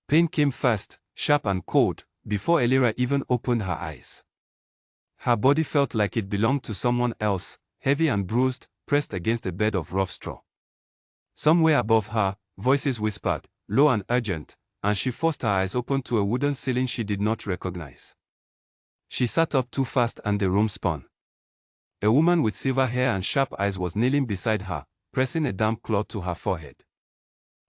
Pain came fast, sharp and cold, before Elira even opened her eyes. Her body felt like it belonged to someone else, heavy and bruised, pressed against a bed of rough straw. Somewhere above her, voices whispered, low and urgent, and she forced her eyes open to a wooden ceiling she did not recognize. She sat up too fast and the room spun. A woman with silver hair and sharp eyes was kneeling beside her, pressing a damp cloth to her forehead.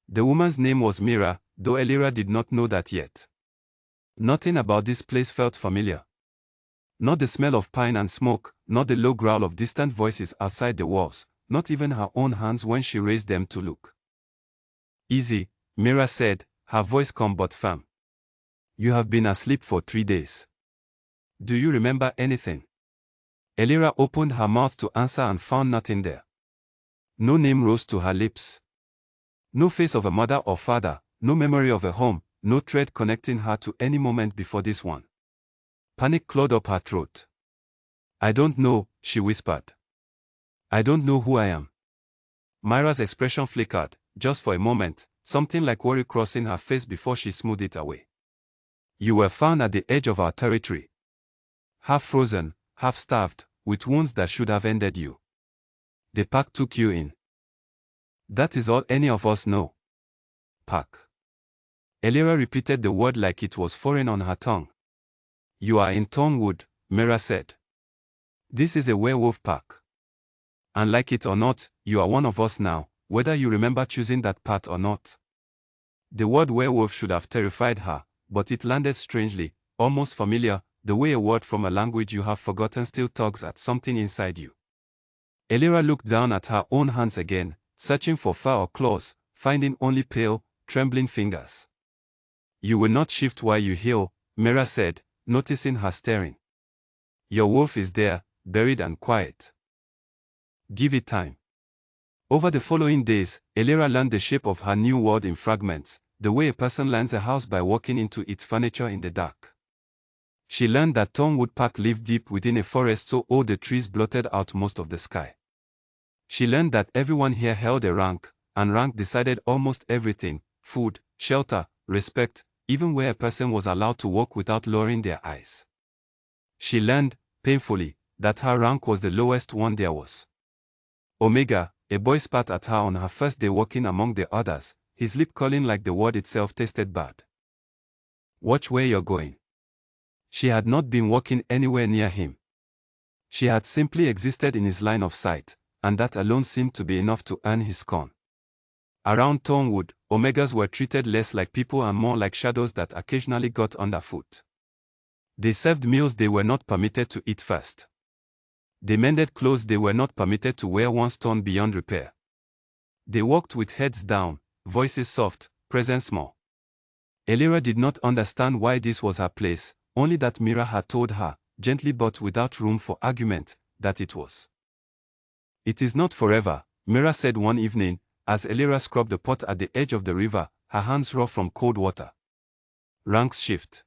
The woman's name was Mira, though Elira did not know that yet. Nothing about this place felt familiar. Not the smell of pine and smoke, not the low growl of distant voices outside the walls, not even her own hands when she raised them to look. Easy, Mira said, her voice calm but firm. You have been asleep for 3 days. Do you remember anything? Elira opened her mouth to answer and found nothing there. No name rose to her lips. No face of a mother or father, no memory of a home, no thread connecting her to any moment before this one. Panic clawed up her throat. I don't know, she whispered. I don't know who I am. Myra's expression flickered, just for a moment, something like worry crossing her face before she smoothed it away. You were found at the edge of our territory. Half frozen, half starved, with wounds that should have ended you. The pack took you in. That is all any of us know. Pack. Elira repeated the word like it was foreign on her tongue. You are in Thornwood, Mira said. This is a werewolf pack. And like it or not, you are one of us now, whether you remember choosing that path or not. The word werewolf should have terrified her, but it landed strangely, almost familiar, the way a word from a language you have forgotten still tugs at something inside you. Elira looked down at her own hands again, searching for fur or claws, finding only pale, trembling fingers. You will not shift while you heal, Mira said, noticing her staring. Your wolf is there, buried and quiet. Give it time. Over the following days, Elira learned the shape of her new world in fragments, the way a person learns a house by walking into its furniture in the dark. She learned that Thornwood Park lived deep within a forest so old the trees blotted out most of the sky. She learned that everyone here held a rank, and rank decided almost everything: food, shelter, respect, even where a person was allowed to walk without lowering their eyes. She learned, painfully, that her rank was the lowest one there was. Omega, a boy spat at her on her first day walking among the others, his lip curling like the word itself tasted bad. Watch where you're going. She had not been walking anywhere near him. She had simply existed in his line of sight, and that alone seemed to be enough to earn his scorn. Around Thornwood, Omegas were treated less like people and more like shadows that occasionally got underfoot. They served meals they were not permitted to eat first. They mended clothes they were not permitted to wear once torn beyond repair. They walked with heads down, voices soft, presence small. Elira did not understand why this was her place, only that Mira had told her, gently but without room for argument, that it was. It is not forever, Mira said one evening, as Elira scrubbed the pot at the edge of the river, her hands raw from cold water. Ranks shift.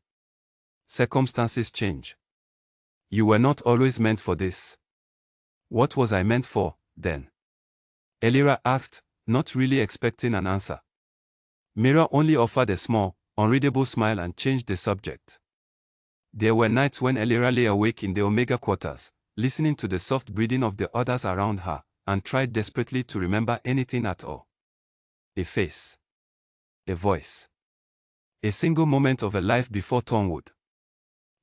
Circumstances change. You were not always meant for this. What was I meant for, then? Elira asked, not really expecting an answer. Mira only offered a small, unreadable smile and changed the subject. There were nights when Elira lay awake in the Omega quarters, listening to the soft breathing of the others around her, and tried desperately to remember anything at all. A face. A voice. A single moment of a life before Thornwood.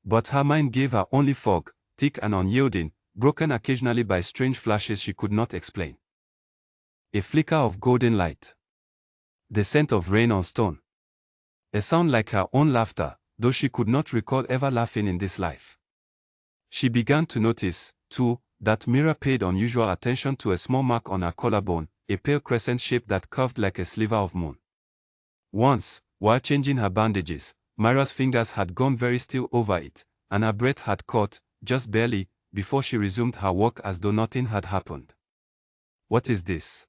But her mind gave her only fog, thick and unyielding, broken occasionally by strange flashes she could not explain. A flicker of golden light. The scent of rain on stone. A sound like her own laughter, though she could not recall ever laughing in this life. She began to notice, too, that Mira paid unusual attention to a small mark on her collarbone, a pale crescent shape that curved like a sliver of moon. Once, while changing her bandages, Myra's fingers had gone very still over it, and her breath had caught, just barely, before she resumed her work as though nothing had happened. What is this?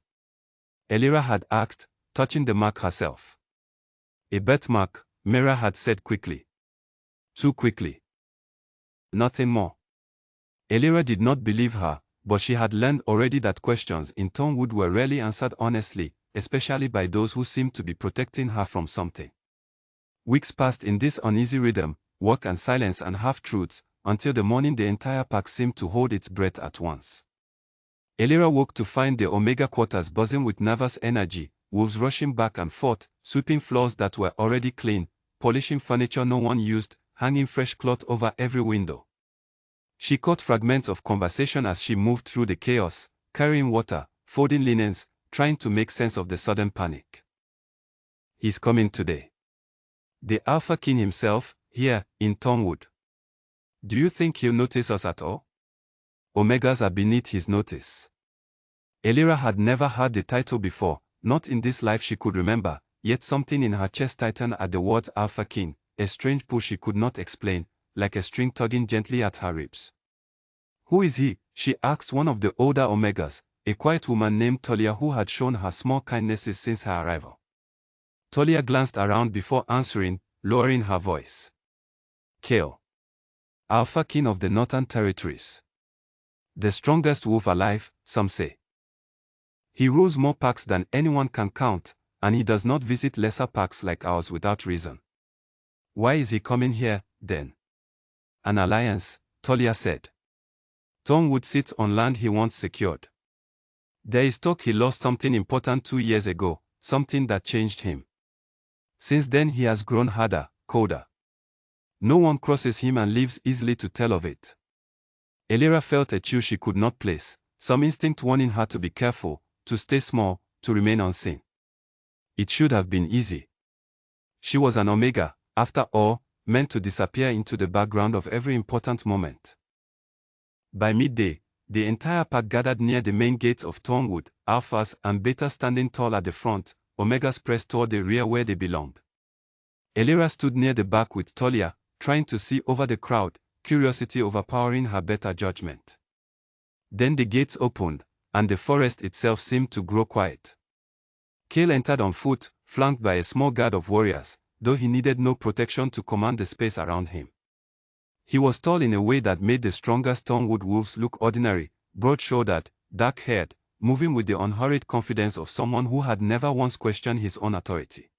Elira had asked, touching the mark herself. A birthmark, Mira had said quickly. Too quickly. Nothing more. Elira did not believe her, but she had learned already that questions in Thornwood were rarely answered honestly, especially by those who seemed to be protecting her from something. Weeks passed in this uneasy rhythm, work and silence and half-truths, until the morning the entire pack seemed to hold its breath at once. Elira woke to find the Omega quarters buzzing with nervous energy, wolves rushing back and forth, sweeping floors that were already clean, polishing furniture no one used, hanging fresh cloth over every window. She caught fragments of conversation as she moved through the chaos, carrying water, folding linens, trying to make sense of the sudden panic. He's coming today. The Alpha King himself, here, in Thornwood. Do you think he'll notice us at all? Omegas are beneath his notice. Elira had never heard the title before, not in this life she could remember, yet something in her chest tightened at the words Alpha King, a strange pull she could not explain, like a string tugging gently at her ribs. Who is he? She asked one of the older Omegas, a quiet woman named Tolia who had shown her small kindnesses since her arrival. Tolia glanced around before answering, lowering her voice. Kale. Alpha King of the Northern Territories. The strongest wolf alive, some say. He rules more packs than anyone can count, and he does not visit lesser packs like ours without reason. Why is he coming here, then? An alliance, Tolia said. Thornwood sits on land he once secured. There is talk he lost something important 2 years ago, something that changed him. Since then he has grown harder, colder. No one crosses him and leaves easily to tell of it. Elira felt a chill she could not place, some instinct warning her to be careful, to stay small, to remain unseen. It should have been easy. She was an Omega, after all, meant to disappear into the background of every important moment. By midday, the entire pack gathered near the main gates of Thornwood, Alphas and Betas standing tall at the front, Omegas pressed toward the rear where they belonged. Elira stood near the back with Tolia, trying to see over the crowd, curiosity overpowering her better judgment. Then the gates opened, and the forest itself seemed to grow quiet. Kale entered on foot, flanked by a small guard of warriors, though he needed no protection to command the space around him. He was tall in a way that made the strongest Thornwood wolves look ordinary, broad-shouldered, dark-haired, moving with the unhurried confidence of someone who had never once questioned his own authority.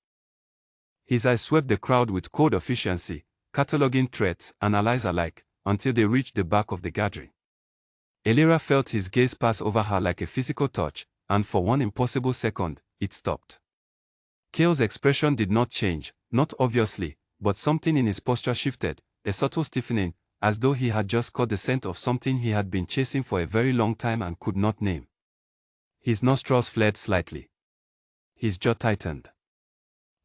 His eyes swept the crowd with cold efficiency, cataloging threats and allies alike, until they reached the back of the gathering. Elira felt his gaze pass over her like a physical touch, and for one impossible second, it stopped. Kale's expression did not change, not obviously, but something in his posture shifted, a subtle stiffening, as though he had just caught the scent of something he had been chasing for a very long time and could not name. His nostrils flared slightly. His jaw tightened.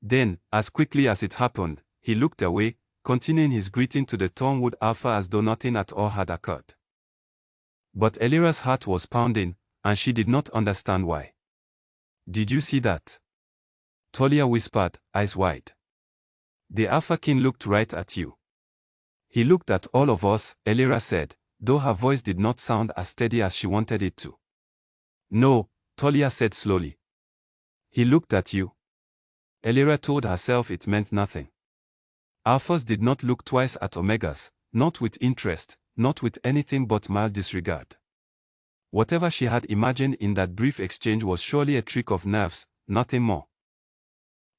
Then, as quickly as it happened, he looked away, continuing his greeting to the Thornwood Alpha as though nothing at all had occurred. But Elira's heart was pounding, and she did not understand why. Did you see that? Tolia whispered, eyes wide. The Alpha King looked right at you. He looked at all of us, Elira said, though her voice did not sound as steady as she wanted it to. No, Tolia said slowly. He looked at you. Elira told herself it meant nothing. Alphas did not look twice at Omegas, not with interest, not with anything but mild disregard. Whatever she had imagined in that brief exchange was surely a trick of nerves, nothing more.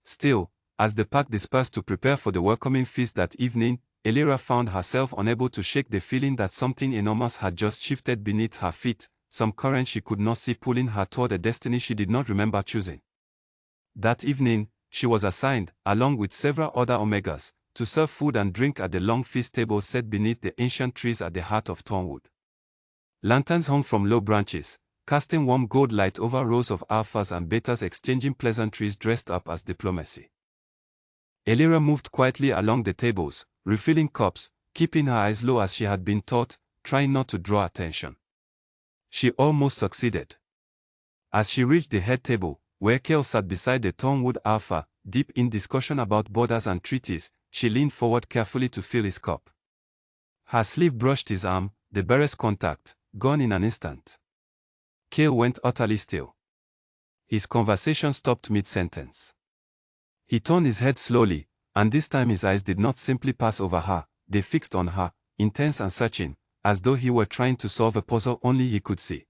Still, as the pack dispersed to prepare for the welcoming feast that evening, Elira found herself unable to shake the feeling that something enormous had just shifted beneath her feet, some current she could not see pulling her toward a destiny she did not remember choosing. That evening, she was assigned, along with several other Omegas, to serve food and drink at the long feast table set beneath the ancient trees at the heart of Thornwood. Lanterns hung from low branches, casting warm gold light over rows of Alphas and Betas exchanging pleasantries dressed up as diplomacy. Elira moved quietly along the tables, refilling cups, keeping her eyes low as she had been taught, trying not to draw attention. She almost succeeded. As she reached the head table, where Kale sat beside the Thornwood Alpha, deep in discussion about borders and treaties, she leaned forward carefully to fill his cup. Her sleeve brushed his arm, the barest contact, gone in an instant. Kale went utterly still. His conversation stopped mid-sentence. He turned his head slowly, and this time his eyes did not simply pass over her, they fixed on her, intense and searching, as though he were trying to solve a puzzle only he could see.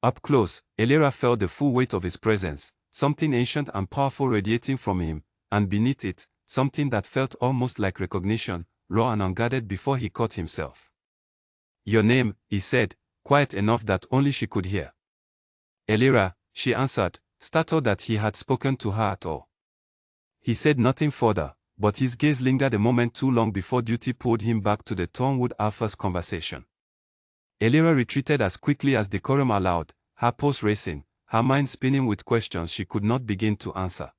Up close, Elira felt the full weight of his presence, something ancient and powerful radiating from him, and beneath it, something that felt almost like recognition, raw and unguarded before he caught himself. "Your name," he said, quiet enough that only she could hear. "Elira," she answered, startled that he had spoken to her at all. He said nothing further, but his gaze lingered a moment too long before duty pulled him back to the Thornwood Alpha's conversation. Elira retreated as quickly as decorum allowed, her pulse racing, her mind spinning with questions she could not begin to answer.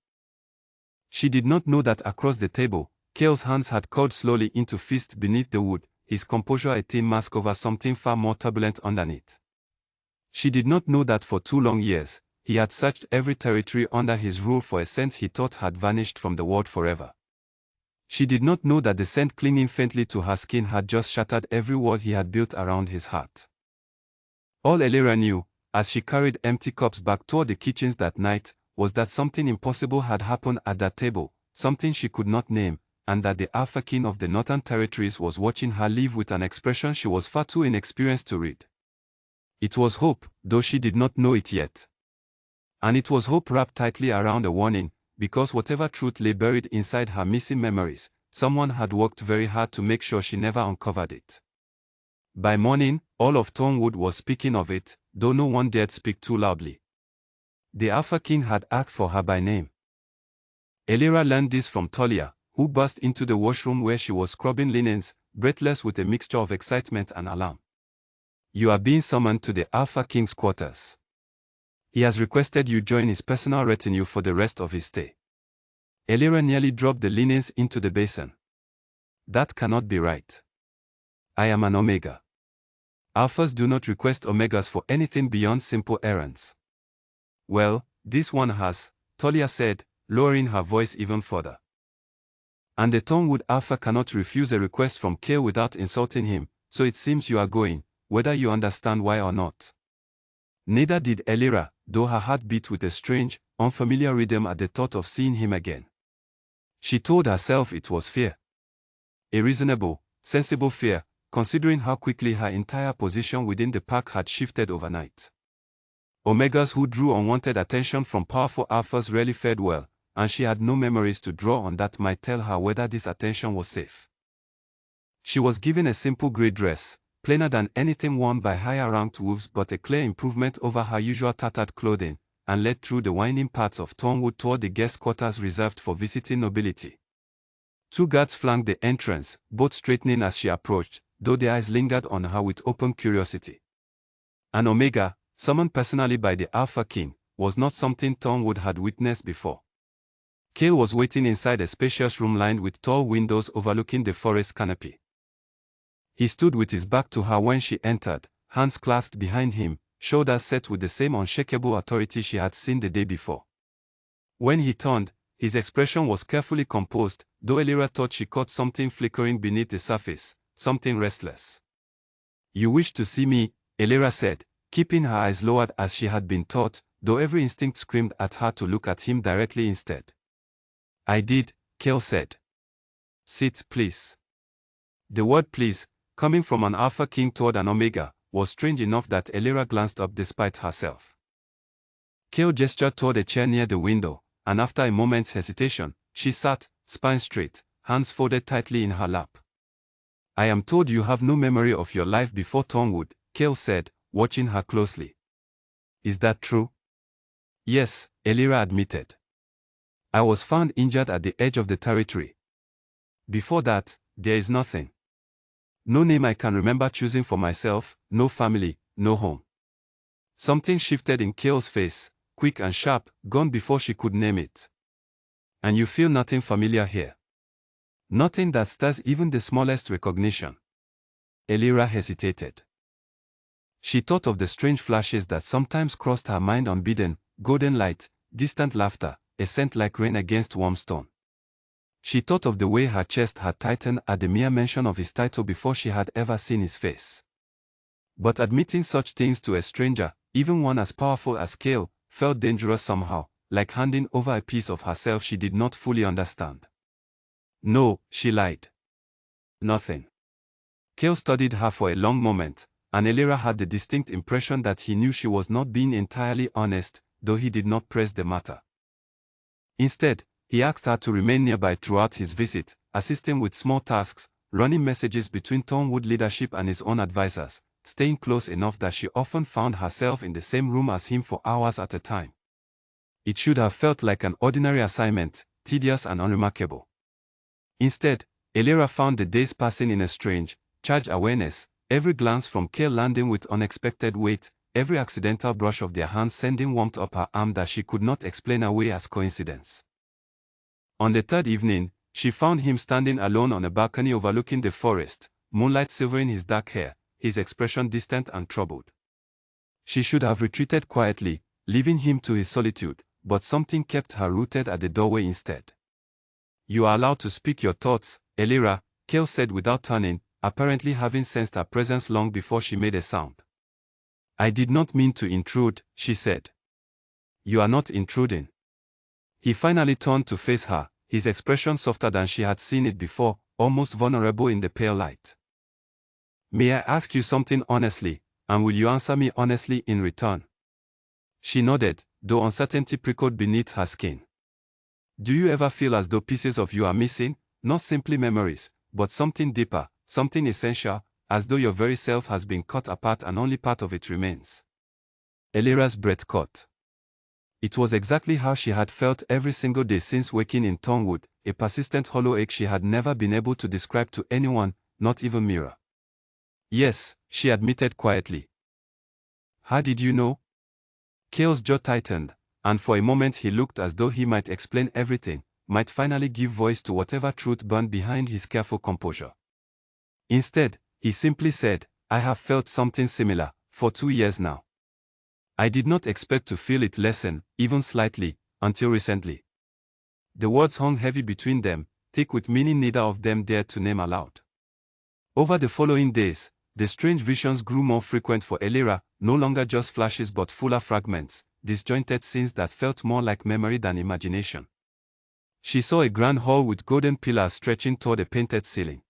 She did not know that across the table, Cale's hands had curled slowly into fists beneath the wood, his composure a thin mask over something far more turbulent underneath. She did not know that for 2 long years, he had searched every territory under his rule for a scent he thought had vanished from the world forever. She did not know that the scent clinging faintly to her skin had just shattered every wall he had built around his heart. All Elira knew, as she carried empty cups back toward the kitchens that night, was that something impossible had happened at that table, something she could not name, and that the Alpha King of the Northern Territories was watching her live with an expression she was far too inexperienced to read. It was hope, though she did not know it yet. And it was hope wrapped tightly around a warning, because whatever truth lay buried inside her missing memories, someone had worked very hard to make sure she never uncovered it. By morning, all of Thornwood was speaking of it, though no one dared speak too loudly. The Alpha King had asked for her by name. Elira learned this from Talia, who burst into the washroom where she was scrubbing linens, breathless with a mixture of excitement and alarm. "You are being summoned to the Alpha King's quarters. He has requested you join his personal retinue for the rest of his stay." Elira nearly dropped the linens into the basin. "That cannot be right. I am an Omega. Alphas do not request Omegas for anything beyond simple errands." "Well, this one has," Talia said, lowering her voice even further. "And the Thornwood Alpha cannot refuse a request from Cale without insulting him, so it seems you are going, whether you understand why or not." Neither did Elira, though her heart beat with a strange, unfamiliar rhythm at the thought of seeing him again. She told herself it was fear. A reasonable, sensible fear, considering how quickly her entire position within the pack had shifted overnight. Omegas who drew unwanted attention from powerful alphas rarely fared well, and she had no memories to draw on that might tell her whether this attention was safe. She was given a simple grey dress, plainer than anything worn by higher-ranked wolves but a clear improvement over her usual tattered clothing, and led through the winding paths of Thornwood toward the guest quarters reserved for visiting nobility. 2 guards flanked the entrance, both straightening as she approached, though their eyes lingered on her with open curiosity. An Omega, summoned personally by the Alpha King, was not something Thornwood had witnessed before. Cale was waiting inside a spacious room lined with tall windows overlooking the forest canopy. He stood with his back to her when she entered, hands clasped behind him, shoulders set with the same unshakable authority she had seen the day before. When he turned, his expression was carefully composed, though Elira thought she caught something flickering beneath the surface, something restless. "You wish to see me," Elira said, keeping her eyes lowered as she had been taught, though every instinct screamed at her to look at him directly instead. "I did," Cale said. "Sit, please." The word please, coming from an Alpha King toward an Omega, was strange enough that Elira glanced up despite herself. Cale gestured toward a chair near the window, and after a moment's hesitation, she sat, spine straight, hands folded tightly in her lap. "I am told you have no memory of your life before Thornwood," Cale said, watching her closely. "Is that true?" "Yes," Elira admitted. "I was found injured at the edge of the territory. Before that, there is nothing. No name I can remember choosing for myself, no family, no home." Something shifted in Cale's face, quick and sharp, gone before she could name it. "And you feel nothing familiar here? Nothing that stirs even the smallest recognition?" Elira hesitated. She thought of the strange flashes that sometimes crossed her mind unbidden, golden light, distant laughter, a scent like rain against warm stone. She thought of the way her chest had tightened at the mere mention of his title before she had ever seen his face. But admitting such things to a stranger, even one as powerful as Cale, felt dangerous somehow, like handing over a piece of herself she did not fully understand. "No," she lied. "Nothing." Cale studied her for a long moment, and Elira had the distinct impression that he knew she was not being entirely honest, though he did not press the matter. Instead, He asked her to remain nearby throughout his visit, assisting with small tasks, running messages between Thornwood leadership and his own advisors, staying close enough that she often found herself in the same room as him for hours at a time. It should have felt like an ordinary assignment, tedious and unremarkable. Instead, Elira found the days passing in a strange, charged awareness, every glance from Kale landing with unexpected weight, every accidental brush of their hands sending warmth up her arm that she could not explain away as coincidence. On the third evening, she found him standing alone on a balcony overlooking the forest, moonlight silvering his dark hair, his expression distant and troubled. She should have retreated quietly, leaving him to his solitude, but something kept her rooted at the doorway instead. "You are allowed to speak your thoughts, Elira," Kale said without turning, apparently having sensed her presence long before she made a sound. "I did not mean to intrude," she said. "You are not intruding." He finally turned to face her, his expression softer than she had seen it before, almost vulnerable in the pale light. "May I ask you something honestly, and will you answer me honestly in return?" She nodded, though uncertainty prickled beneath her skin. "Do you ever feel as though pieces of you are missing, not simply memories, but something deeper, something essential, as though your very self has been cut apart and only part of it remains?" Elira's breath caught. It was exactly how she had felt every single day since waking in Thornwood, a persistent hollow ache she had never been able to describe to anyone, not even Mira. "Yes," she admitted quietly. "How did you know?" Kale's jaw tightened, and for a moment he looked as though he might explain everything, might finally give voice to whatever truth burned behind his careful composure. Instead, he simply said, "I have felt something similar, for 2 years now. I did not expect to feel it lessen, even slightly, until recently." The words hung heavy between them, thick with meaning neither of them dared to name aloud. Over the following days, the strange visions grew more frequent for Elira, no longer just flashes but fuller fragments, disjointed scenes that felt more like memory than imagination. She saw a grand hall with golden pillars stretching toward a painted ceiling.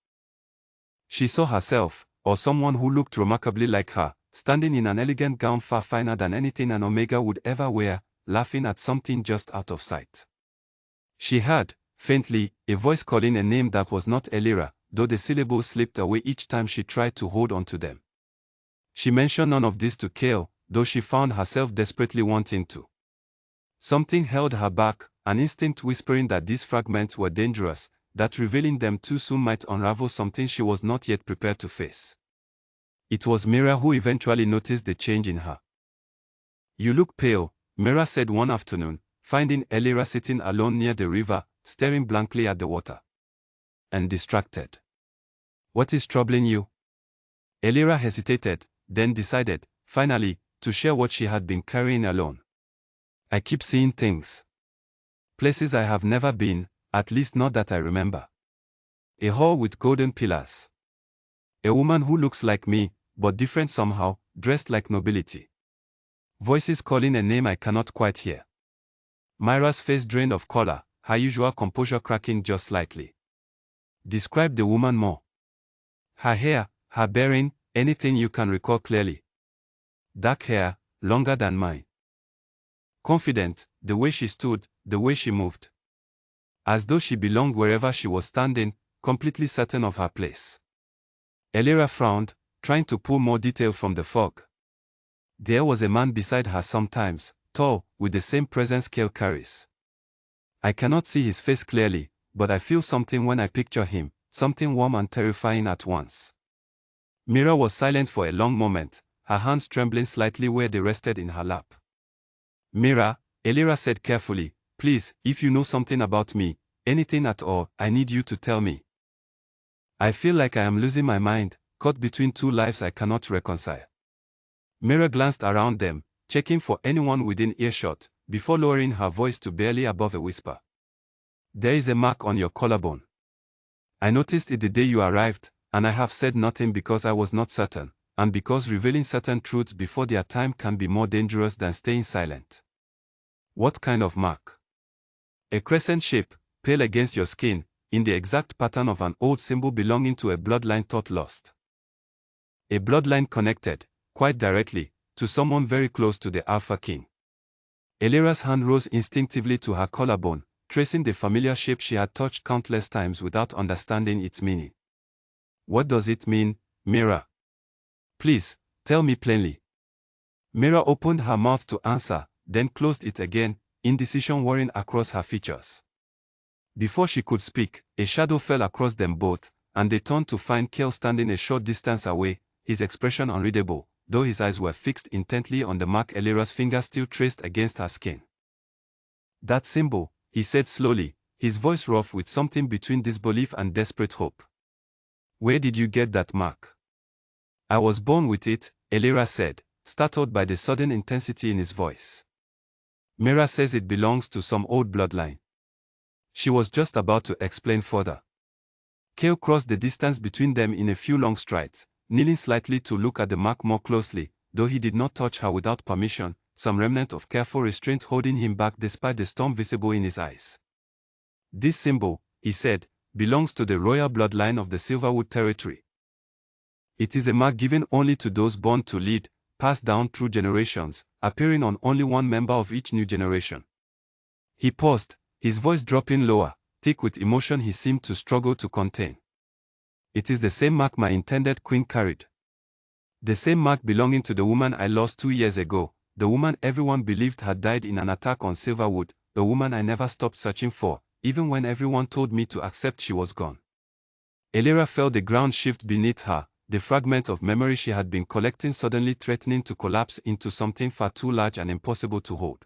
She saw herself, or someone who looked remarkably like her, standing in an elegant gown far finer than anything an Omega would ever wear, laughing at something just out of sight. She heard, faintly, a voice calling a name that was not Elira, though the syllables slipped away each time she tried to hold on to them. She mentioned none of this to Kale, though she found herself desperately wanting to. Something held her back, an instinct whispering that these fragments were dangerous, that revealing them too soon might unravel something she was not yet prepared to face. It was Mira who eventually noticed the change in her. "You look pale," Mira said one afternoon, finding Elira sitting alone near the river, staring blankly at the water. "And distracted. What is troubling you?" Elira hesitated, then decided, finally, to share what she had been carrying alone. "I keep seeing things. Places I have never been, at least not that I remember. A hall with golden pillars. A woman who looks like me, but different somehow, dressed like nobility. Voices calling a name I cannot quite hear." Myra's face drained of color, her usual composure cracking just slightly. "Describe the woman more. Her hair, her bearing, anything you can recall clearly." "Dark hair, longer than mine. Confident, the way she stood, the way she moved. As though she belonged wherever she was standing, completely certain of her place." Elira frowned, trying to pull more detail from the fog. There was a man beside her sometimes, tall, with the same presence Kale carries. "I cannot see his face clearly, but I feel something when I picture him, something warm and terrifying at once." Mira was silent for a long moment, her hands trembling slightly where they rested in her lap. "Mira," Elira said carefully, "please, if you know something about me, anything at all, I need you to tell me. I feel like I am losing my mind, caught between two lives I cannot reconcile." Mira glanced around them, checking for anyone within earshot, before lowering her voice to barely above a whisper. "There is a mark on your collarbone. I noticed it the day you arrived, and I have said nothing because I was not certain, and because revealing certain truths before their time can be more dangerous than staying silent." "What kind of mark?" "A crescent shape, pale against your skin, in the exact pattern of an old symbol belonging to a bloodline thought lost. A bloodline connected, quite directly, to someone very close to the Alpha King." Elira's hand rose instinctively to her collarbone, tracing the familiar shape she had touched countless times without understanding its meaning. What does it mean, Mira? Please, tell me plainly. Mira opened her mouth to answer, then closed it again, indecision wearing across her features. Before she could speak, a shadow fell across them both, and they turned to find Cale standing a short distance away, his expression unreadable, though his eyes were fixed intently on the mark Elira's finger still traced against her skin. That symbol, he said slowly, his voice rough with something between disbelief and desperate hope. Where did you get that mark? I was born with it, Elira said, startled by the sudden intensity in his voice. Mira says it belongs to some old bloodline. She was just about to explain further. Cale crossed the distance between them in a few long strides, kneeling slightly to look at the mark more closely, though he did not touch her without permission, some remnant of careful restraint holding him back despite the storm visible in his eyes. This symbol, he said, belongs to the royal bloodline of the Silverwood territory. It is a mark given only to those born to lead, passed down through generations, appearing on only one member of each new generation. He paused, his voice dropping lower, thick with emotion he seemed to struggle to contain. It is the same mark my intended queen carried. The same mark belonging to the woman I lost 2 years ago, the woman everyone believed had died in an attack on Silverwood, the woman I never stopped searching for, even when everyone told me to accept she was gone. Elira felt the ground shift beneath her, the fragment of memory she had been collecting suddenly threatening to collapse into something far too large and impossible to hold.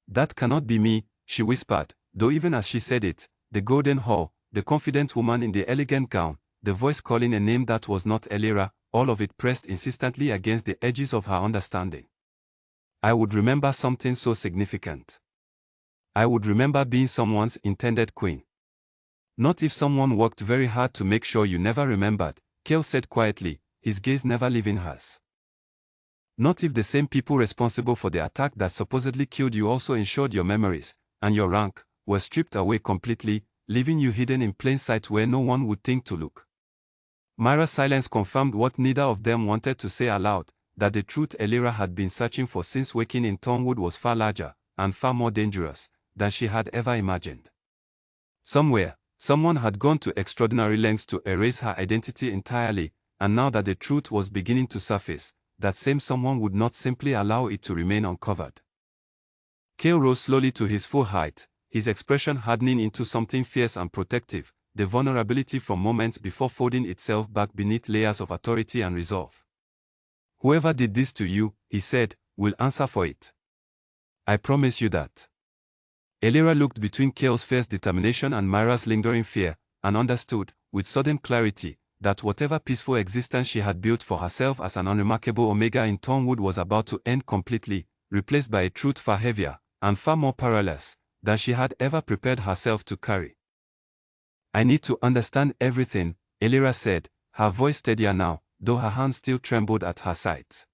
That cannot be me, she whispered, though even as she said it, the golden hall, the confident woman in the elegant gown, the voice calling a name that was not Elira, all of it pressed insistently against the edges of her understanding. I would remember something so significant. I would remember being someone's intended queen. Not if someone worked very hard to make sure you never remembered, Cale said quietly, his gaze never leaving hers. Not if the same people responsible for the attack that supposedly killed you also ensured your memories, and your rank, were stripped away completely, leaving you hidden in plain sight where no one would think to look. Myra's silence confirmed what neither of them wanted to say aloud, that the truth Elira had been searching for since waking in Thornwood was far larger, and far more dangerous, than she had ever imagined. Somewhere, someone had gone to extraordinary lengths to erase her identity entirely, and now that the truth was beginning to surface, that same someone would not simply allow it to remain uncovered. Cale rose slowly to his full height, his expression hardening into something fierce and protective, the vulnerability from moments before folding itself back beneath layers of authority and resolve. Whoever did this to you, he said, will answer for it. I promise you that. Elira looked between Cale's fierce determination and Myra's lingering fear, and understood, with sudden clarity, that whatever peaceful existence she had built for herself as an unremarkable omega in Thornwood was about to end completely, replaced by a truth far heavier, and far more perilous, than she had ever prepared herself to carry. I need to understand everything, Elira said, her voice steadier now, though her hands still trembled at her sides.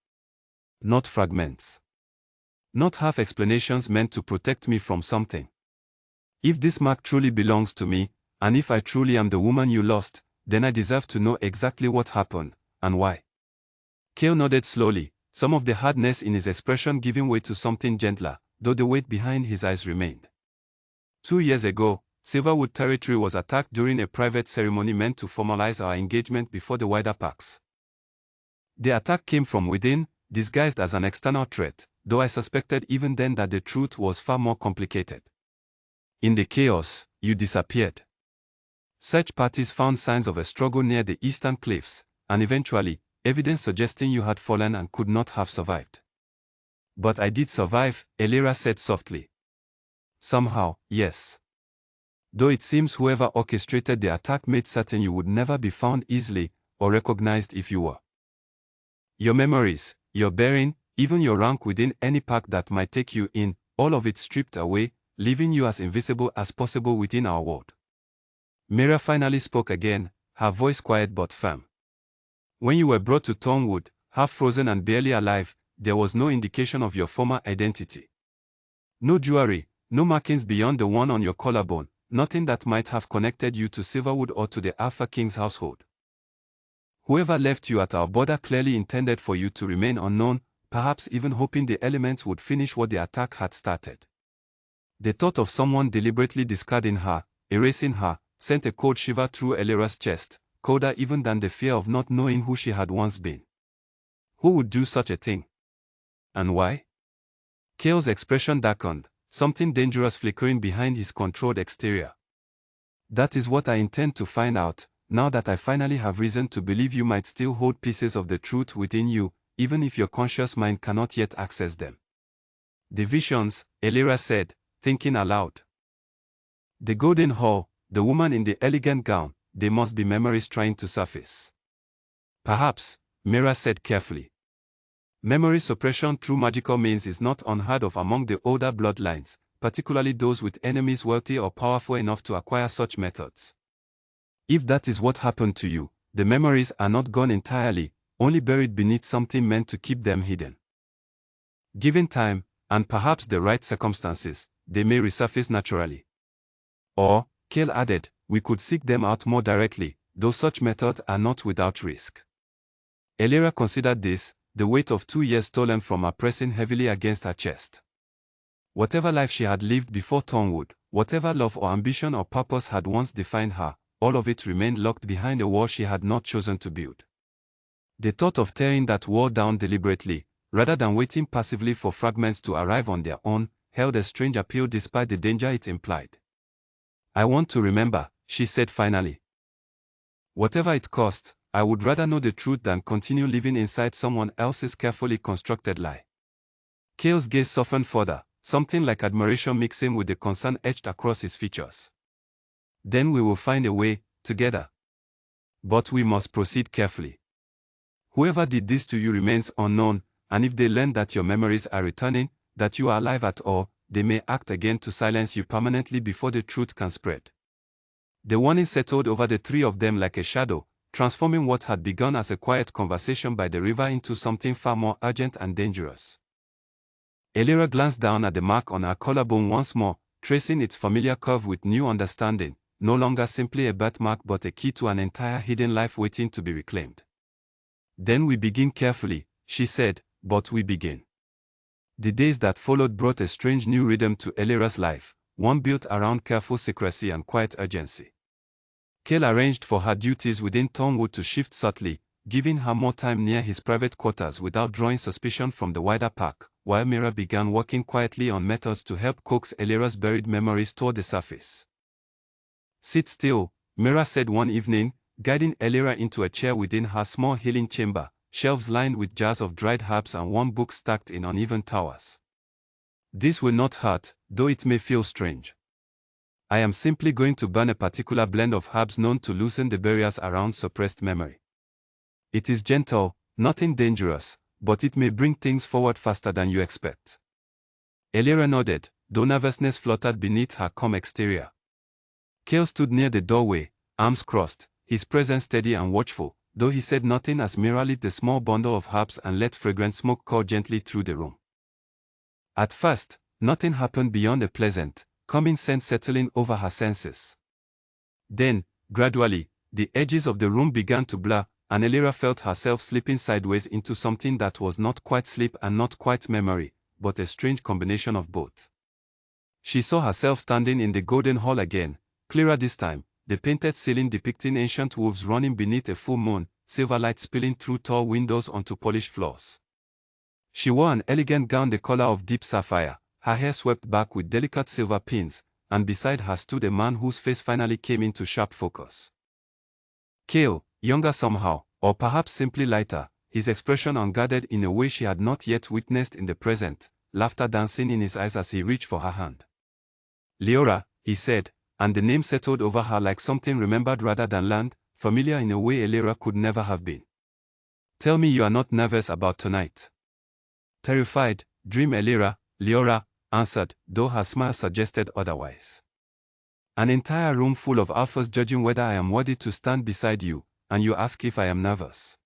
Not fragments. Not half explanations meant to protect me from something. If this mark truly belongs to me, and if I truly am the woman you lost, then I deserve to know exactly what happened, and why. Cale nodded slowly, some of the hardness in his expression giving way to something gentler, though the weight behind his eyes remained. 2 years ago, Silverwood territory was attacked during a private ceremony meant to formalize our engagement before the wider Pax. The attack came from within, disguised as an external threat, though I suspected even then that the truth was far more complicated. In the chaos, you disappeared. Search parties found signs of a struggle near the eastern cliffs, and eventually, evidence suggesting you had fallen and could not have survived. But I did survive, Elira said softly. Somehow, yes. Though it seems whoever orchestrated the attack made certain you would never be found easily, or recognized if you were. Your memories, your bearing, even your rank within any pack that might take you in, all of it stripped away, leaving you as invisible as possible within our world. Mira finally spoke again, her voice quiet but firm. When you were brought to Thornwood, half frozen and barely alive, there was no indication of your former identity. No jewelry, no markings beyond the one on your collarbone, nothing that might have connected you to Silverwood or to the Alpha King's household. Whoever left you at our border clearly intended for you to remain unknown, perhaps even hoping the elements would finish what the attack had started. The thought of someone deliberately discarding her, erasing her, sent a cold shiver through Elira's chest, colder even than the fear of not knowing who she had once been. Who would do such a thing? And why? Cale's expression darkened, something dangerous flickering behind his controlled exterior. That is what I intend to find out, now that I finally have reason to believe you might still hold pieces of the truth within you, even if your conscious mind cannot yet access them. The visions, Elira said, thinking aloud. The golden hall, the woman in the elegant gown, they must be memories trying to surface. Perhaps, Mira said carefully. Memory suppression through magical means is not unheard of among the older bloodlines, particularly those with enemies wealthy or powerful enough to acquire such methods. If that is what happened to you, the memories are not gone entirely, only buried beneath something meant to keep them hidden. Given time, and perhaps the right circumstances, they may resurface naturally. Or, Cale added, we could seek them out more directly, though such methods are not without risk. Elira considered this, the weight of 2 years stolen from her pressing heavily against her chest. Whatever life she had lived before Thornwood, whatever love or ambition or purpose had once defined her, all of it remained locked behind a wall she had not chosen to build. The thought of tearing that wall down deliberately, rather than waiting passively for fragments to arrive on their own, held a strange appeal despite the danger it implied. I want to remember, she said finally. Whatever it cost, I would rather know the truth than continue living inside someone else's carefully constructed lie. Cale's gaze softened further, something like admiration mixing with the concern etched across his features. Then we will find a way, together. But we must proceed carefully. Whoever did this to you remains unknown, and if they learn that your memories are returning, that you are alive at all, they may act again to silence you permanently before the truth can spread. The warning settled over the three of them like a shadow, transforming what had begun as a quiet conversation by the river into something far more urgent and dangerous. Elira glanced down at the mark on her collarbone once more, tracing its familiar curve with new understanding, no longer simply a birthmark but a key to an entire hidden life waiting to be reclaimed. Then we begin carefully, she said, but we begin. The days that followed brought a strange new rhythm to Elira's life, one built around careful secrecy and quiet urgency. Cale arranged for her duties within Thornwood to shift subtly, giving her more time near his private quarters without drawing suspicion from the wider park, while Mira began working quietly on methods to help coax Elira's buried memories toward the surface. Sit still, Mira said one evening, guiding Elira into a chair within her small healing chamber, shelves lined with jars of dried herbs and one book stacked in uneven towers. This will not hurt, though it may feel strange. I am simply going to burn a particular blend of herbs known to loosen the barriers around suppressed memory. It is gentle, nothing dangerous, but it may bring things forward faster than you expect. Elira nodded, though nervousness fluttered beneath her calm exterior. Cale stood near the doorway, arms crossed, his presence steady and watchful, though he said nothing as Mira lit the small bundle of herbs and let fragrant smoke curl gently through the room. At first, nothing happened beyond a pleasant, calming sense settling over her senses. Then, gradually, the edges of the room began to blur, and Elira felt herself slipping sideways into something that was not quite sleep and not quite memory, but a strange combination of both. She saw herself standing in the golden hall again, clearer this time, the painted ceiling depicting ancient wolves running beneath a full moon, silver light spilling through tall windows onto polished floors. She wore an elegant gown the color of deep sapphire, her hair swept back with delicate silver pins, and beside her stood a man whose face finally came into sharp focus. Cale, younger somehow, or perhaps simply lighter, his expression unguarded in a way she had not yet witnessed in the present, laughter dancing in his eyes as he reached for her hand. Leora, he said, and the name settled over her like something remembered rather than learned, familiar in a way Elira could never have been. Tell me you are not nervous about tonight. Terrified, dream Elira, Leora answered, though her smile suggested otherwise. An entire room full of alphas judging whether I am worthy to stand beside you, and you ask if I am nervous.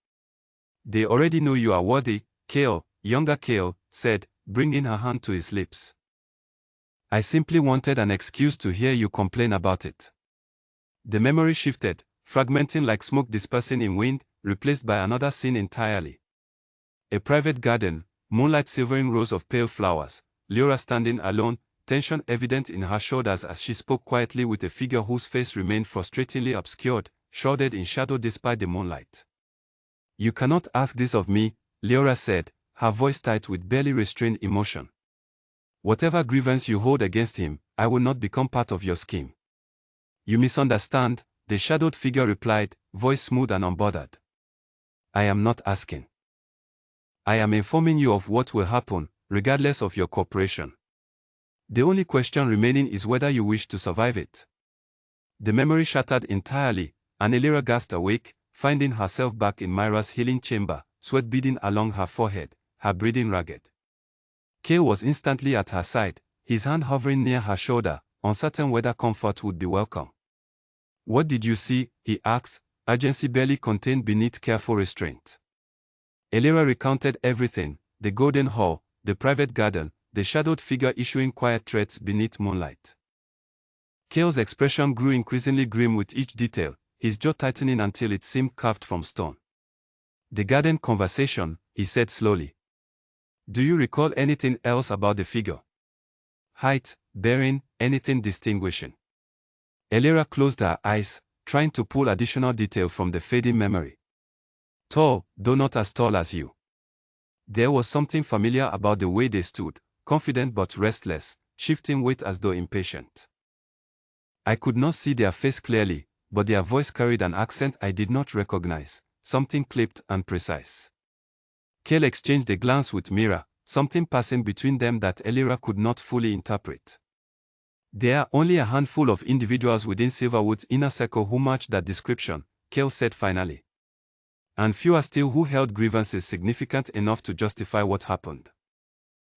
They already know you are worthy, Cale, younger Cale, said, bringing her hand to his lips. I simply wanted an excuse to hear you complain about it. The memory shifted, fragmenting like smoke dispersing in wind, replaced by another scene entirely. A private garden, moonlight silvering rows of pale flowers, Leora standing alone, tension evident in her shoulders as she spoke quietly with a figure whose face remained frustratingly obscured, shrouded in shadow despite the moonlight. "You cannot ask this of me," Leora said, her voice tight with barely restrained emotion. "Whatever grievance you hold against him, I will not become part of your scheme." "You misunderstand," the shadowed figure replied, voice smooth and unbothered. "I am not asking. I am informing you of what will happen, regardless of your cooperation. The only question remaining is whether you wish to survive it." The memory shattered entirely, and Elira gasped awake, finding herself back in Myra's healing chamber, sweat beading along her forehead, her breathing ragged. Kale was instantly at her side, his hand hovering near her shoulder, uncertain whether comfort would be welcome. "What did you see?" he asked, urgency barely contained beneath careful restraint. Elira recounted everything: the golden hall, the private garden, the shadowed figure issuing quiet threats beneath moonlight. Kale's expression grew increasingly grim with each detail, his jaw tightening until it seemed carved from stone. "The garden conversation," he said slowly. "Do you recall anything else about the figure? Height, bearing, anything distinguishing?" Elira closed her eyes, trying to pull additional detail from the fading memory. "Tall, though not as tall as you." There was something familiar about the way they stood, confident but restless, shifting weight as though impatient. "I could not see their face clearly, but their voice carried an accent I did not recognize, something clipped and precise." Kale exchanged a glance with Mira, something passing between them that Elira could not fully interpret. "There are only a handful of individuals within Silverwood's inner circle who matched that description," Kale said finally. "And fewer still who held grievances significant enough to justify what happened."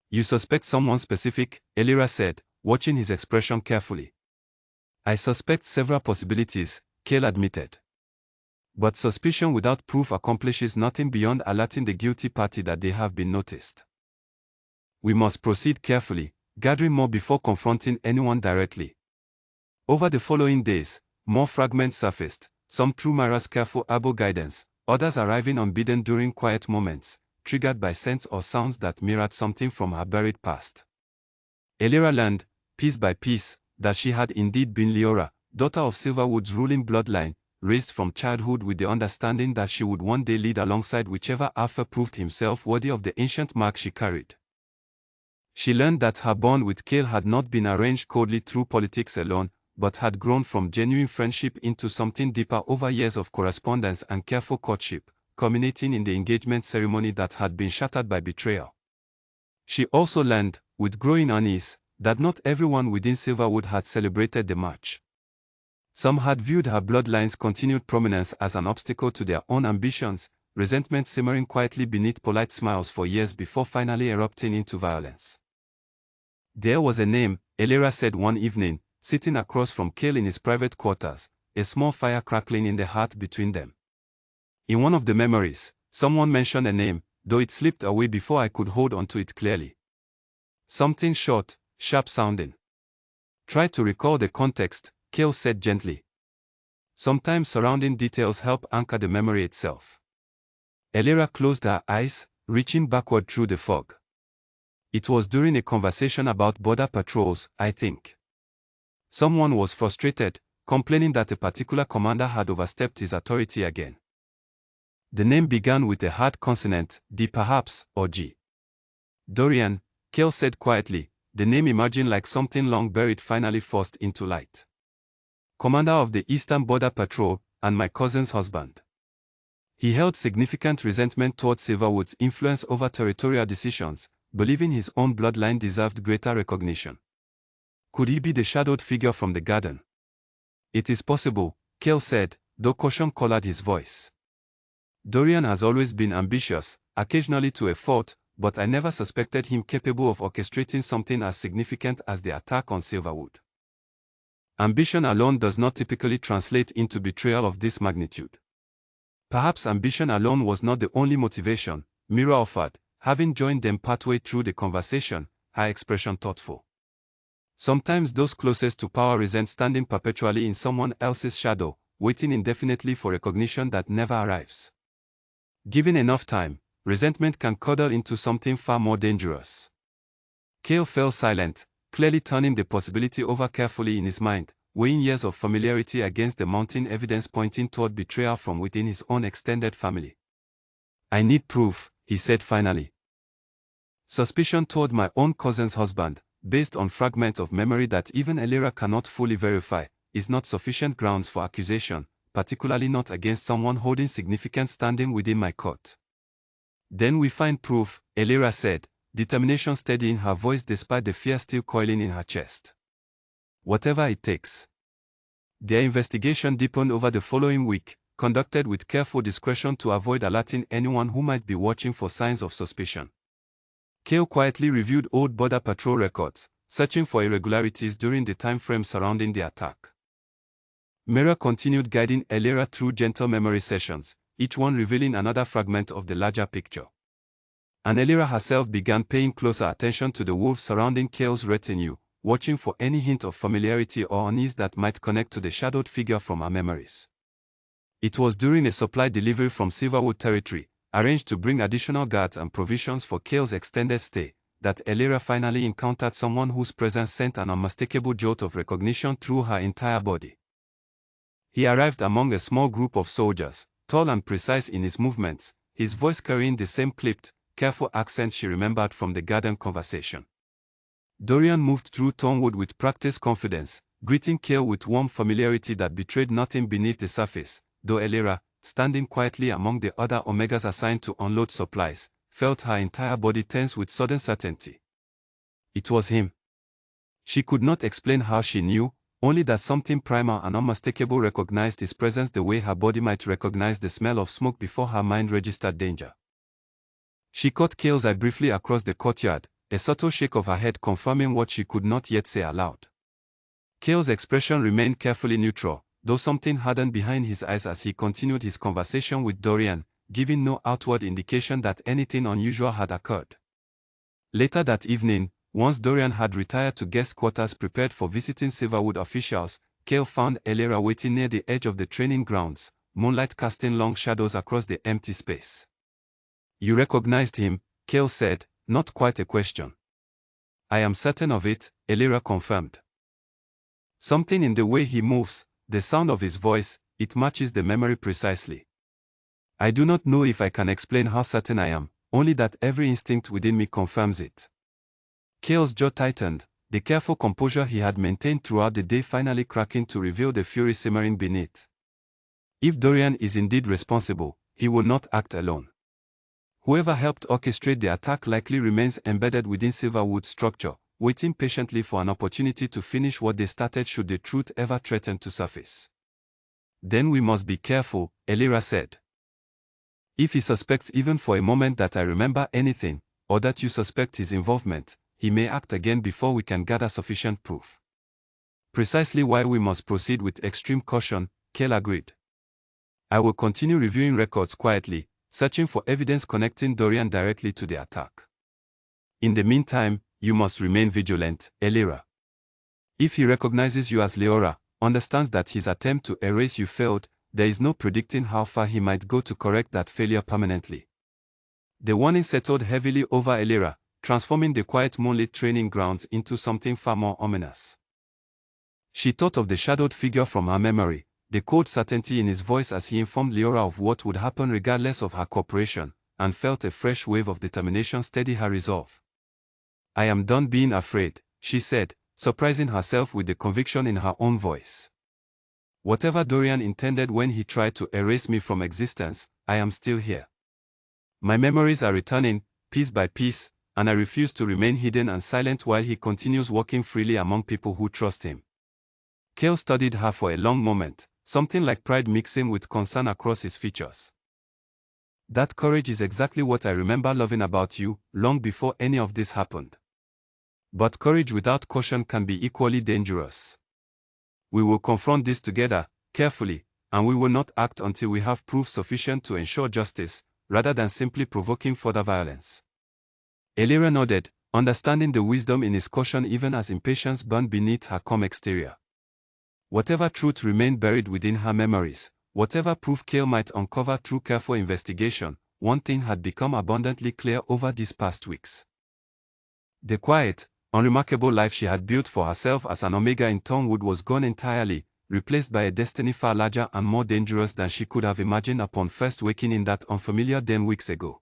"You suspect someone specific?" Elira said, watching his expression carefully. "I suspect several possibilities," Kale admitted. "But suspicion without proof accomplishes nothing beyond alerting the guilty party that they have been noticed. We must proceed carefully, gathering more before confronting anyone directly." Over the following days, more fragments surfaced, some through Myra's careful herbal guidance, others arriving unbidden during quiet moments, triggered by scents or sounds that mirrored something from her buried past. Elira learned, piece by piece, that she had indeed been Leora, daughter of Silverwood's ruling bloodline, raised from childhood with the understanding that she would one day lead alongside whichever Alpha proved himself worthy of the ancient mark she carried. She learned that her bond with Kale had not been arranged coldly through politics alone, but had grown from genuine friendship into something deeper over years of correspondence and careful courtship, culminating in the engagement ceremony that had been shattered by betrayal. She also learned, with growing unease, that not everyone within Silverwood had celebrated the match. Some had viewed her bloodline's continued prominence as an obstacle to their own ambitions, resentment simmering quietly beneath polite smiles for years before finally erupting into violence. "There was a name," Elira said one evening, sitting across from Kale in his private quarters, a small fire crackling in the hearth between them. "In one of the memories, someone mentioned a name, though it slipped away before I could hold onto it clearly. Something short, sharp-sounding. Try to recall the context," Kale said gently. "Sometimes surrounding details help anchor the memory itself." Elira closed her eyes, reaching backward through the fog. "It was during a conversation about border patrols, I think. Someone was frustrated, complaining that a particular commander had overstepped his authority again. The name began with a hard consonant, D perhaps, or G." "Dorian," Kale said quietly, the name emerging like something long buried finally forced into light. "Commander of the Eastern Border Patrol, and my cousin's husband. He held significant resentment towards Silverwood's influence over territorial decisions, believing his own bloodline deserved greater recognition." "Could he be the shadowed figure from the garden?" "It is possible," Kale said, though caution colored his voice. "Dorian has always been ambitious, occasionally to a fault, but I never suspected him capable of orchestrating something as significant as the attack on Silverwood. Ambition alone does not typically translate into betrayal of this magnitude." "Perhaps ambition alone was not the only motivation," Mira offered, having joined them partway through the conversation, her expression thoughtful. "Sometimes those closest to power resent standing perpetually in someone else's shadow, waiting indefinitely for recognition that never arrives. Given enough time, resentment can curdle into something far more dangerous." Kale fell silent, clearly turning the possibility over carefully in his mind, weighing years of familiarity against the mounting evidence pointing toward betrayal from within his own extended family. "I need proof," he said finally. "Suspicion toward my own cousin's husband, based on fragments of memory that even Elira cannot fully verify, is not sufficient grounds for accusation, particularly not against someone holding significant standing within my court." "Then we find proof," Elira said, determination steady in her voice despite the fear still coiling in her chest. "Whatever it takes." Their investigation deepened over the following week, conducted with careful discretion to avoid alerting anyone who might be watching for signs of suspicion. Cale quietly reviewed old Border Patrol records, searching for irregularities during the time frame surrounding the attack. Mira continued guiding Elira through gentle memory sessions, each one revealing another fragment of the larger picture. And Elira herself began paying closer attention to the wolves surrounding Cale's retinue, watching for any hint of familiarity or unease that might connect to the shadowed figure from her memories. It was during a supply delivery from Silverwood territory, arranged to bring additional guards and provisions for Cale's extended stay, that Elira finally encountered someone whose presence sent an unmistakable jolt of recognition through her entire body. He arrived among a small group of soldiers, tall and precise in his movements, his voice carrying the same clipped, careful accent she remembered from the garden conversation. Dorian moved through Thornwood with practiced confidence, greeting Cale with warm familiarity that betrayed nothing beneath the surface, though Elira, standing quietly among the other Omegas assigned to unload supplies, felt her entire body tense with sudden certainty. It was him. She could not explain how she knew, only that something primal and unmistakable recognized his presence the way her body might recognize the smell of smoke before her mind registered danger. She caught Cale's eye briefly across the courtyard, a subtle shake of her head confirming what she could not yet say aloud. Cale's expression remained carefully neutral, though something hardened behind his eyes as he continued his conversation with Dorian, giving no outward indication that anything unusual had occurred. Later that evening, once Dorian had retired to guest quarters prepared for visiting Silverwood officials, Cale found Elira waiting near the edge of the training grounds, moonlight casting long shadows across the empty space. "You recognized him," Cale said, not quite a question. "I am certain of it," Elira confirmed. "Something in the way he moves, the sound of his voice, it matches the memory precisely. I do not know if I can explain how certain I am, only that every instinct within me confirms it." Cale's jaw tightened, the careful composure he had maintained throughout the day finally cracking to reveal the fury simmering beneath. If Dorian is indeed responsible, he will not act alone. Whoever helped orchestrate the attack likely remains embedded within Silverwood's structure, waiting patiently for an opportunity to finish what they started should the truth ever threaten to surface. "Then we must be careful," Elira said. "If he suspects even for a moment that I remember anything, or that you suspect his involvement, he may act again before we can gather sufficient proof." "Precisely why we must proceed with extreme caution," Cale agreed. "I will continue reviewing records quietly, searching for evidence connecting Dorian directly to the attack. In the meantime, you must remain vigilant, Elira. If he recognizes you as Leora, understands that his attempt to erase you failed, there is no predicting how far he might go to correct that failure permanently." The warning settled heavily over Elira, transforming the quiet moonlit training grounds into something far more ominous. She thought of the shadowed figure from her memory, the cold certainty in his voice as he informed Leora of what would happen regardless of her cooperation, and felt a fresh wave of determination steady her resolve. "I am done being afraid," she said, surprising herself with the conviction in her own voice. "Whatever Dorian intended when he tried to erase me from existence, I am still here. My memories are returning, piece by piece, and I refuse to remain hidden and silent while he continues walking freely among people who trust him." Cale studied her for a long moment, something like pride mixing with concern across his features. "That courage is exactly what I remember loving about you, long before any of this happened. But courage without caution can be equally dangerous. We will confront this together, carefully, and we will not act until we have proof sufficient to ensure justice, rather than simply provoking further violence." Elira nodded, understanding the wisdom in his caution even as impatience burned beneath her calm exterior. Whatever truth remained buried within her memories, whatever proof Cale might uncover through careful investigation, one thing had become abundantly clear over these past weeks. The quiet, unremarkable life she had built for herself as an Omega in Thornwood was gone entirely, replaced by a destiny far larger and more dangerous than she could have imagined upon first waking in that unfamiliar den weeks ago.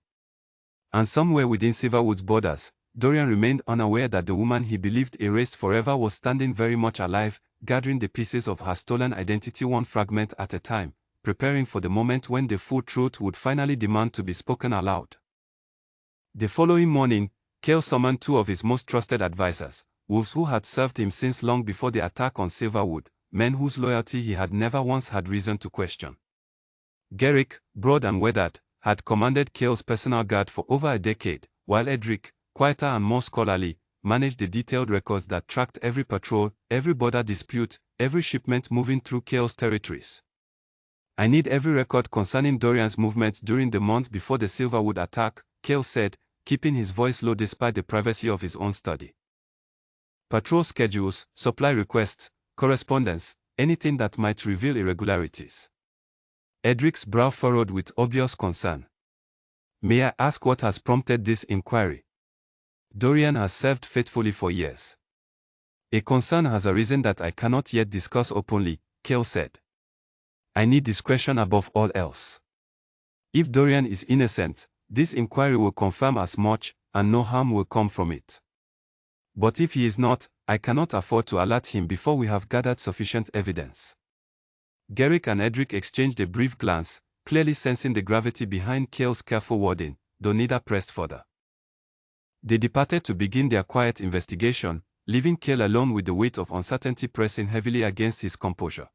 And somewhere within Silverwood's borders, Dorian remained unaware that the woman he believed erased forever was standing very much alive, gathering the pieces of her stolen identity one fragment at a time, preparing for the moment when the full truth would finally demand to be spoken aloud. The following morning, Cale summoned two of his most trusted advisors, wolves who had served him since long before the attack on Silverwood, men whose loyalty he had never once had reason to question. Garrick, broad and weathered, had commanded Cale's personal guard for over a decade, while Edric, quieter and more scholarly, managed the detailed records that tracked every patrol, every border dispute, every shipment moving through Cale's territories. "I need every record concerning Dorian's movements during the month before the Silverwood attack," Cale said, keeping his voice low despite the privacy of his own study. "Patrol schedules, supply requests, correspondence, anything that might reveal irregularities." Edric's brow furrowed with obvious concern. "May I ask what has prompted this inquiry?" "Dorian has served faithfully for years. A concern has arisen that I cannot yet discuss openly," Cale said. "I need discretion above all else. If Dorian is innocent, this inquiry will confirm as much, and no harm will come from it. But if he is not, I cannot afford to alert him before we have gathered sufficient evidence." Garrick and Edric exchanged a brief glance, clearly sensing the gravity behind Cale's careful wording, though neither pressed further. They departed to begin their quiet investigation, leaving Cale alone with the weight of uncertainty pressing heavily against his composure.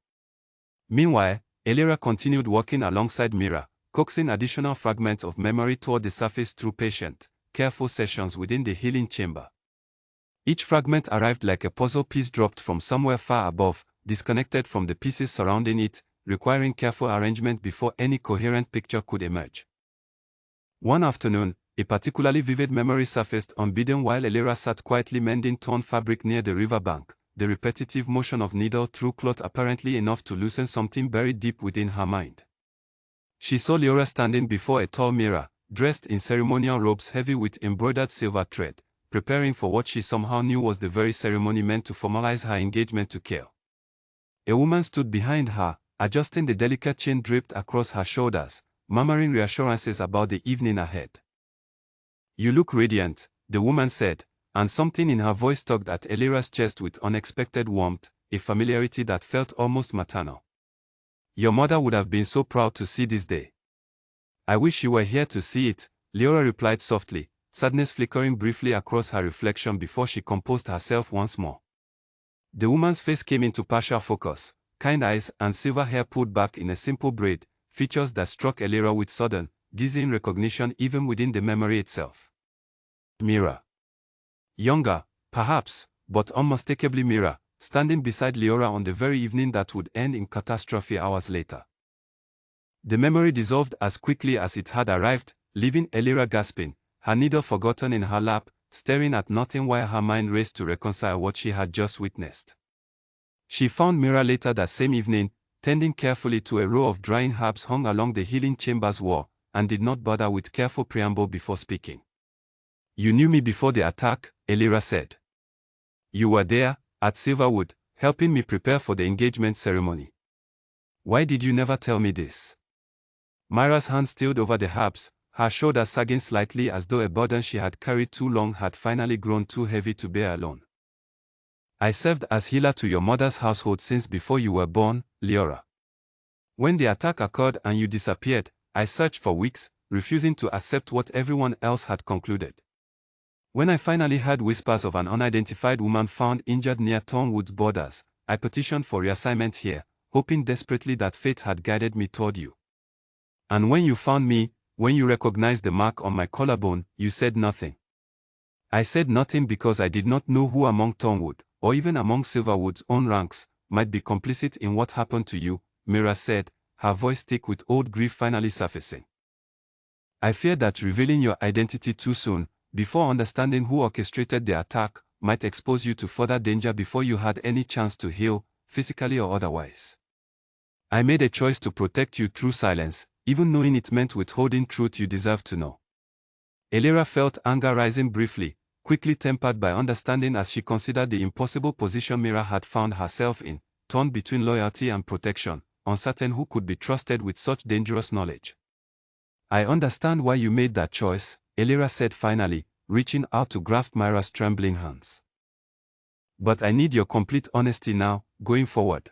Meanwhile, Elira continued working alongside Mira, coaxing additional fragments of memory toward the surface through patient, careful sessions within the healing chamber. Each fragment arrived like a puzzle piece dropped from somewhere far above, disconnected from the pieces surrounding it, requiring careful arrangement before any coherent picture could emerge. One afternoon, a particularly vivid memory surfaced unbidden while Elira sat quietly mending torn fabric near the riverbank, the repetitive motion of needle through cloth apparently enough to loosen something buried deep within her mind. She saw Leora standing before a tall mirror, dressed in ceremonial robes heavy with embroidered silver thread, preparing for what she somehow knew was the very ceremony meant to formalize her engagement to Cale. A woman stood behind her, adjusting the delicate chain draped across her shoulders, murmuring reassurances about the evening ahead. "You look radiant," the woman said, and something in her voice tugged at Elira's chest with unexpected warmth, a familiarity that felt almost maternal. "Your mother would have been so proud to see this day." "I wish you were here to see it," Leora replied softly, sadness flickering briefly across her reflection before she composed herself once more. The woman's face came into partial focus, kind eyes and silver hair pulled back in a simple braid, features that struck Elira with sudden, dizzying recognition even within the memory itself. Mira. Younger, perhaps, but unmistakably Mira, standing beside Leora on the very evening that would end in catastrophe hours later. The memory dissolved as quickly as it had arrived, leaving Elira gasping, her needle forgotten in her lap, staring at nothing while her mind raced to reconcile what she had just witnessed. She found Mira later that same evening, tending carefully to a row of drying herbs hung along the healing chamber's wall, and did not bother with careful preamble before speaking. "You knew me before the attack," Elira said. "You were there, at Silverwood, helping me prepare for the engagement ceremony. Why did you never tell me this?" Myra's hand stilled over the herbs, her shoulders sagging slightly as though a burden she had carried too long had finally grown too heavy to bear alone. "I served as healer to your mother's household since before you were born, Leora. When the attack occurred and you disappeared, I searched for weeks, refusing to accept what everyone else had concluded. When I finally heard whispers of an unidentified woman found injured near Thornwood's borders, I petitioned for reassignment here, hoping desperately that fate had guided me toward you. And when you found me, when you recognized the mark on my collarbone, you said nothing. I said nothing because I did not know who among Thornwood, or even among Silverwood's own ranks, might be complicit in what happened to you," Mira said, her voice thick with old grief finally surfacing. "I feared that revealing your identity too soon, before understanding who orchestrated the attack, might expose you to further danger before you had any chance to heal, physically or otherwise. I made a choice to protect you through silence, even knowing it meant withholding truth you deserve to know." Elira felt anger rising briefly, quickly tempered by understanding as she considered the impossible position Mira had found herself in, torn between loyalty and protection, uncertain who could be trusted with such dangerous knowledge. I understand why you made that choice, Elira said finally, reaching out to grasp Myra's trembling hands. But I need your complete honesty now, going forward.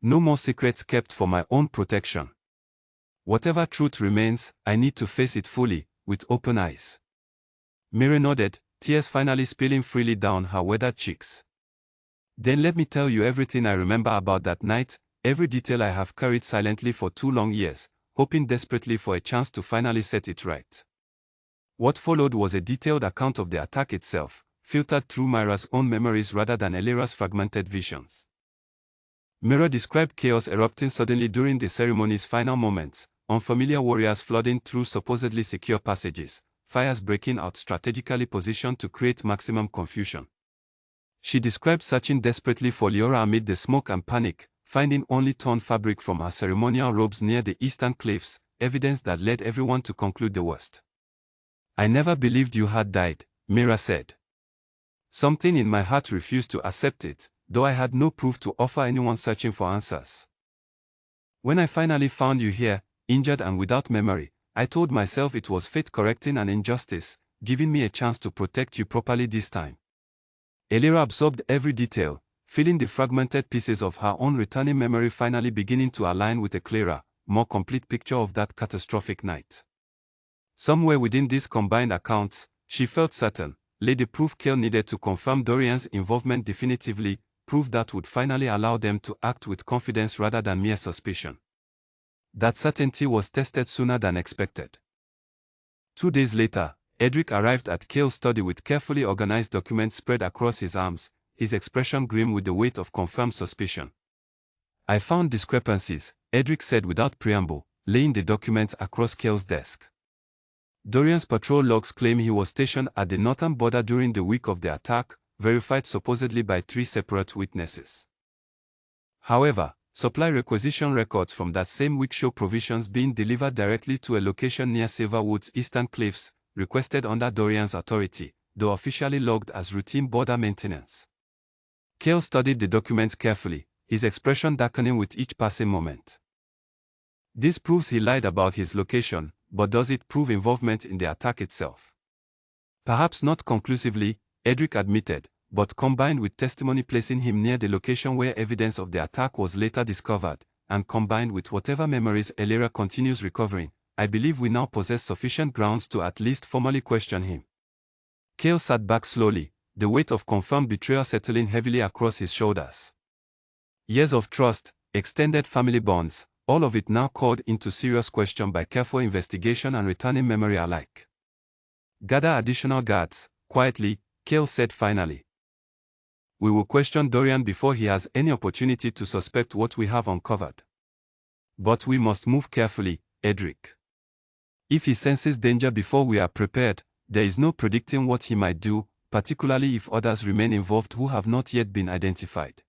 No more secrets kept for my own protection. Whatever truth remains, I need to face it fully, with open eyes. Mira nodded, tears finally spilling freely down her weathered cheeks. Then let me tell you everything I remember about that night, every detail I have carried silently for 2 long years, hoping desperately for a chance to finally set it right. What followed was a detailed account of the attack itself, filtered through Myra's own memories rather than Elira's fragmented visions. Mira described chaos erupting suddenly during the ceremony's final moments, unfamiliar warriors flooding through supposedly secure passages, fires breaking out strategically positioned to create maximum confusion. She described searching desperately for Leora amid the smoke and panic, finding only torn fabric from her ceremonial robes near the eastern cliffs, evidence that led everyone to conclude the worst. I never believed you had died, Mira said. Something in my heart refused to accept it, though I had no proof to offer anyone searching for answers. When I finally found you here, injured and without memory, I told myself it was fate correcting an injustice, giving me a chance to protect you properly this time. Elira absorbed every detail, feeling the fragmented pieces of her own returning memory finally beginning to align with a clearer, more complete picture of that catastrophic night. Somewhere within these combined accounts, she felt certain, lay the proof Kale needed to confirm Dorian's involvement definitively, proof that would finally allow them to act with confidence rather than mere suspicion. That certainty was tested sooner than expected. 2 days later, Edric arrived at Kale's study with carefully organized documents spread across his arms, his expression grim with the weight of confirmed suspicion. I found discrepancies, Edric said without preamble, laying the documents across Kale's desk. Dorian's patrol logs claim he was stationed at the northern border during the week of the attack, verified supposedly by 3 separate witnesses. However, supply requisition records from that same week show provisions being delivered directly to a location near Silverwood's eastern cliffs, requested under Dorian's authority, though officially logged as routine border maintenance. Kale studied the documents carefully, his expression darkening with each passing moment. This proves he lied about his location, but does it prove involvement in the attack itself? Perhaps not conclusively, Edric admitted, but combined with testimony placing him near the location where evidence of the attack was later discovered, and combined with whatever memories Elira continues recovering, I believe we now possess sufficient grounds to at least formally question him. Kale sat back slowly, the weight of confirmed betrayal settling heavily across his shoulders. Years of trust, extended family bonds, all of it now called into serious question by careful investigation and returning memory alike. Gather additional guards, quietly, Kale said finally. We will question Dorian before he has any opportunity to suspect what we have uncovered. But we must move carefully, Edric. If he senses danger before we are prepared, there is no predicting what he might do, particularly if others remain involved who have not yet been identified.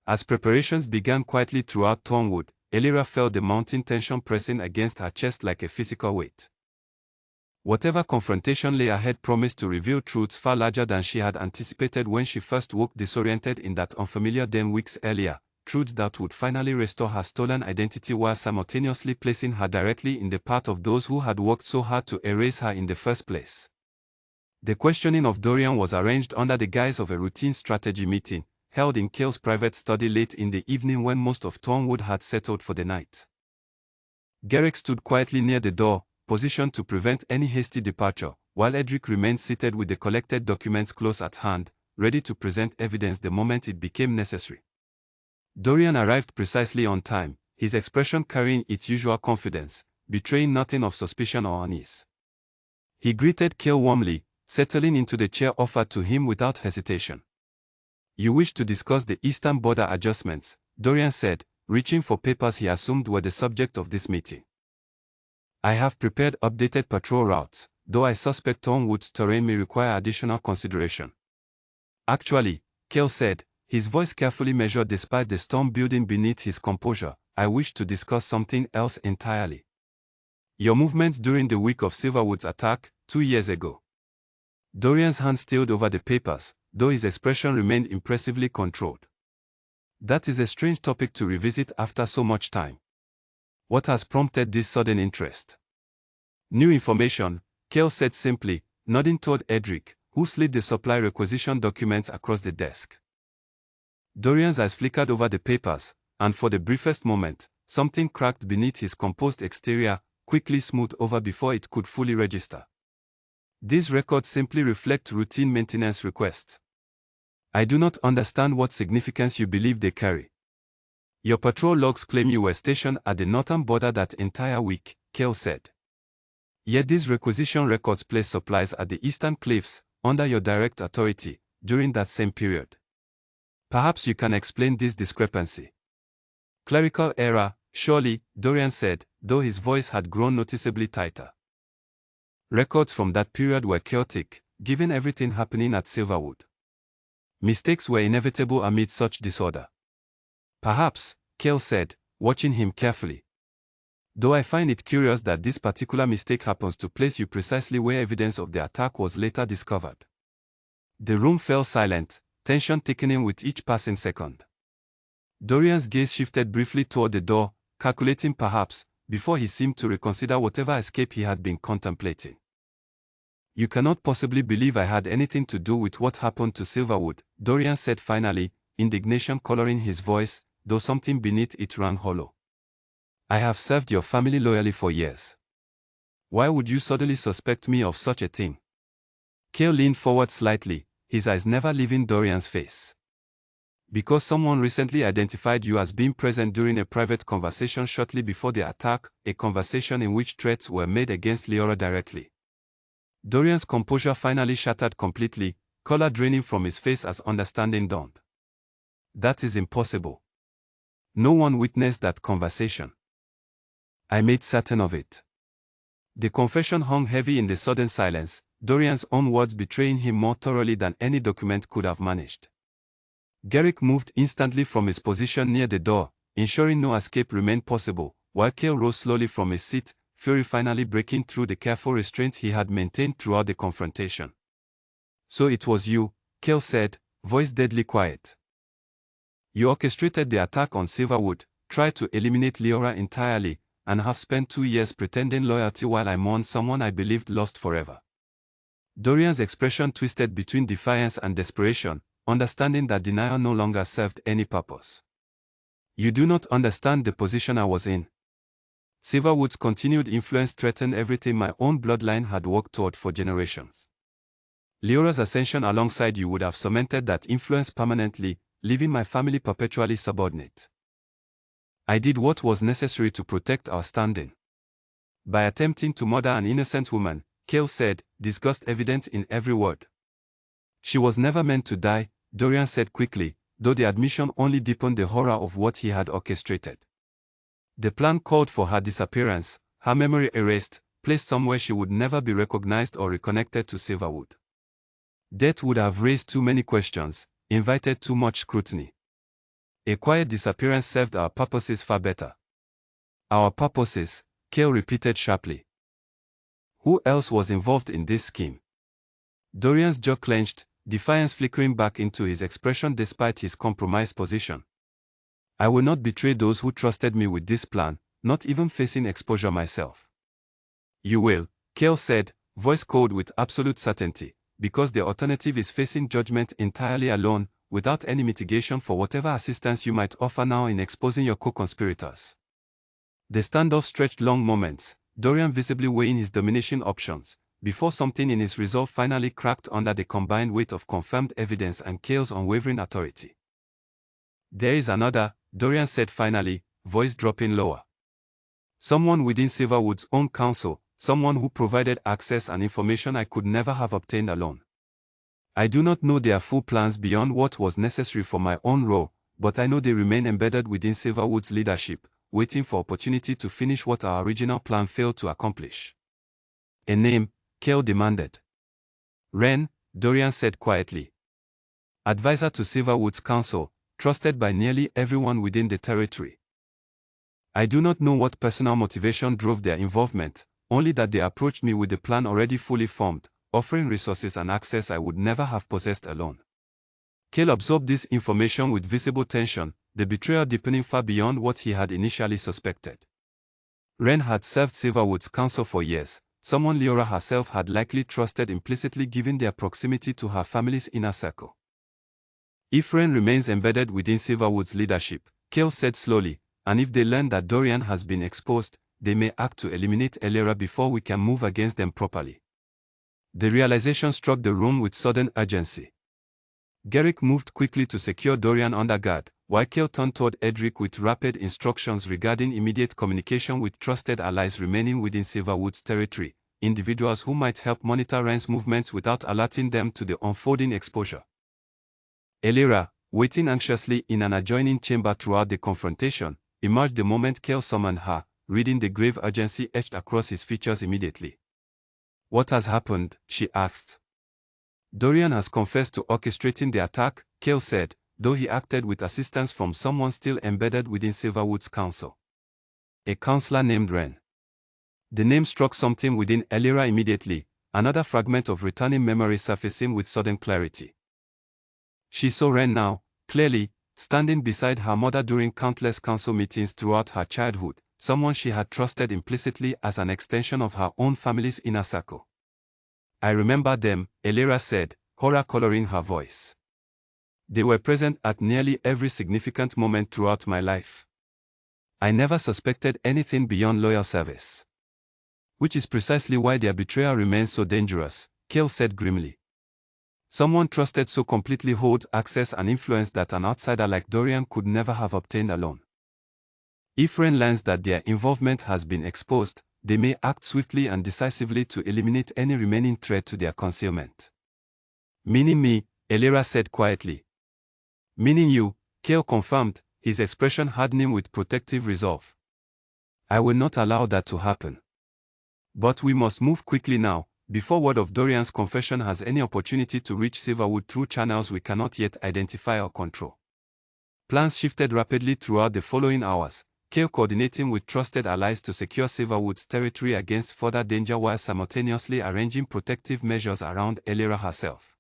As preparations began quietly throughout Thornwood, Elira felt the mounting tension pressing against her chest like a physical weight. Whatever confrontation lay ahead promised to reveal truths far larger than she had anticipated when she first woke disoriented in that unfamiliar den weeks earlier, truths that would finally restore her stolen identity while simultaneously placing her directly in the path of those who had worked so hard to erase her in the first place. The questioning of Dorian was arranged under the guise of a routine strategy meeting, held in Kale's private study late in the evening when most of Thornwood had settled for the night. Garrick stood quietly near the door, positioned to prevent any hasty departure, while Edric remained seated with the collected documents close at hand, ready to present evidence the moment it became necessary. Dorian arrived precisely on time, his expression carrying its usual confidence, betraying nothing of suspicion or unease. He greeted Kale warmly, settling into the chair offered to him without hesitation. You wish to discuss the eastern border adjustments, Dorian said, reaching for papers he assumed were the subject of this meeting. I have prepared updated patrol routes, though I suspect Thornwood's terrain may require additional consideration. Actually, Kale said, his voice carefully measured despite the storm building beneath his composure, I wish to discuss something else entirely. Your movements during the week of Silverwood's attack, 2 years ago. Dorian's hand stilled over the papers, though his expression remained impressively controlled. That is a strange topic to revisit after so much time. What has prompted this sudden interest? New information, Cale said simply, nodding toward Edric, who slid the supply requisition documents across the desk. Dorian's eyes flickered over the papers, and for the briefest moment, something cracked beneath his composed exterior, quickly smoothed over before it could fully register. These records simply reflect routine maintenance requests. I do not understand what significance you believe they carry. Your patrol logs claim you were stationed at the northern border that entire week, Cale said. Yet these requisition records place supplies at the eastern cliffs, under your direct authority, during that same period. Perhaps you can explain this discrepancy. Clerical error, surely, Dorian said, though his voice had grown noticeably tighter. Records from that period were chaotic, given everything happening at Silverwood. Mistakes were inevitable amid such disorder. Perhaps, Cale said, watching him carefully. Though I find it curious that this particular mistake happens to place you precisely where evidence of the attack was later discovered. The room fell silent, tension thickening with each passing second. Dorian's gaze shifted briefly toward the door, calculating perhaps, before he seemed to reconsider whatever escape he had been contemplating. You cannot possibly believe I had anything to do with what happened to Silverwood, Dorian said finally, indignation coloring his voice, though something beneath it rang hollow. I have served your family loyally for years. Why would you suddenly suspect me of such a thing? Cale leaned forward slightly, his eyes never leaving Dorian's face. Because someone recently identified you as being present during a private conversation shortly before the attack, a conversation in which threats were made against Leora directly. Dorian's composure finally shattered completely, color draining from his face as understanding dawned. That is impossible. No one witnessed that conversation. I made certain of it. The confession hung heavy in the sudden silence, Dorian's own words betraying him more thoroughly than any document could have managed. Garrick moved instantly from his position near the door, ensuring no escape remained possible, while Cale rose slowly from his seat, fury finally breaking through the careful restraint he had maintained throughout the confrontation. So it was you, Cale said, voice deadly quiet. You orchestrated the attack on Silverwood, tried to eliminate Leora entirely, and have spent 2 years pretending loyalty while I mourned someone I believed lost forever. Dorian's expression twisted between defiance and desperation, understanding that denial no longer served any purpose. You do not understand the position I was in. Silverwood's continued influence threatened everything my own bloodline had worked toward for generations. Leora's ascension alongside you would have cemented that influence permanently, leaving my family perpetually subordinate. I did what was necessary to protect our standing. By attempting to murder an innocent woman, Cale said, disgust evident in every word. She was never meant to die, Dorian said quickly, though the admission only deepened the horror of what he had orchestrated. The plan called for her disappearance, her memory erased, placed somewhere she would never be recognized or reconnected to Silverwood. Death would have raised too many questions, invited too much scrutiny. A quiet disappearance served our purposes far better. Our purposes, Cale repeated sharply. Who else was involved in this scheme? Dorian's jaw clenched, defiance flickering back into his expression despite his compromised position. I will not betray those who trusted me with this plan, not even facing exposure myself. You will, Cale said, voice cold with absolute certainty, because the alternative is facing judgment entirely alone, without any mitigation for whatever assistance you might offer now in exposing your co-conspirators. The standoff stretched long moments, Dorian visibly weighing his domination options, before something in his resolve finally cracked under the combined weight of confirmed evidence and Cale's unwavering authority. There is another, Dorian said finally, voice dropping lower. Someone within Silverwood's own council, someone who provided access and information I could never have obtained alone. I do not know their full plans beyond what was necessary for my own role, but I know they remain embedded within Silverwood's leadership, waiting for opportunity to finish what our original plan failed to accomplish. A name, Cale demanded. Wren, Dorian said quietly. Advisor to Silverwood's council, trusted by nearly everyone within the territory. I do not know what personal motivation drove their involvement, only that they approached me with the plan already fully formed, offering resources and access I would never have possessed alone. Cale absorbed this information with visible tension, the betrayal deepening far beyond what he had initially suspected. Wren had served Silverwood's counsel for years, someone Leora herself had likely trusted implicitly given their proximity to her family's inner circle. If Wren remains embedded within Silverwood's leadership, Cale said slowly, and if they learn that Dorian has been exposed, they may act to eliminate Elira before we can move against them properly. The realization struck the room with sudden urgency. Garrick moved quickly to secure Dorian under guard, while Cale turned toward Edric with rapid instructions regarding immediate communication with trusted allies remaining within Silverwood's territory, individuals who might help monitor Wren's movements without alerting them to the unfolding exposure. Elira, waiting anxiously in an adjoining chamber throughout the confrontation, emerged the moment Cale summoned her, reading the grave urgency etched across his features immediately. "What has happened?" she asked. "Dorian has confessed to orchestrating the attack," Cale said, though he acted with assistance from someone still embedded within Silverwood's council. A counselor named Wren. The name struck something within Elira immediately, another fragment of returning memory surfacing with sudden clarity. She saw Wren now, clearly, standing beside her mother during countless council meetings throughout her childhood, someone she had trusted implicitly as an extension of her own family's inner circle. "I remember them," Elira said, horror coloring her voice. "They were present at nearly every significant moment throughout my life. I never suspected anything beyond loyal service." "Which is precisely why their betrayal remains so dangerous," Cale said grimly. "Someone trusted so completely holds access and influence that an outsider like Dorian could never have obtained alone. If Wren learns that their involvement has been exposed, they may act swiftly and decisively to eliminate any remaining threat to their concealment." "Meaning me," Elira said quietly. "Meaning you," Cale confirmed, his expression hardening with protective resolve. "I will not allow that to happen. But we must move quickly now, before word of Dorian's confession has any opportunity to reach Silverwood through channels we cannot yet identify or control." Plans shifted rapidly throughout the following hours, Cale coordinating with trusted allies to secure Silverwood's territory against further danger while simultaneously arranging protective measures around Elira herself.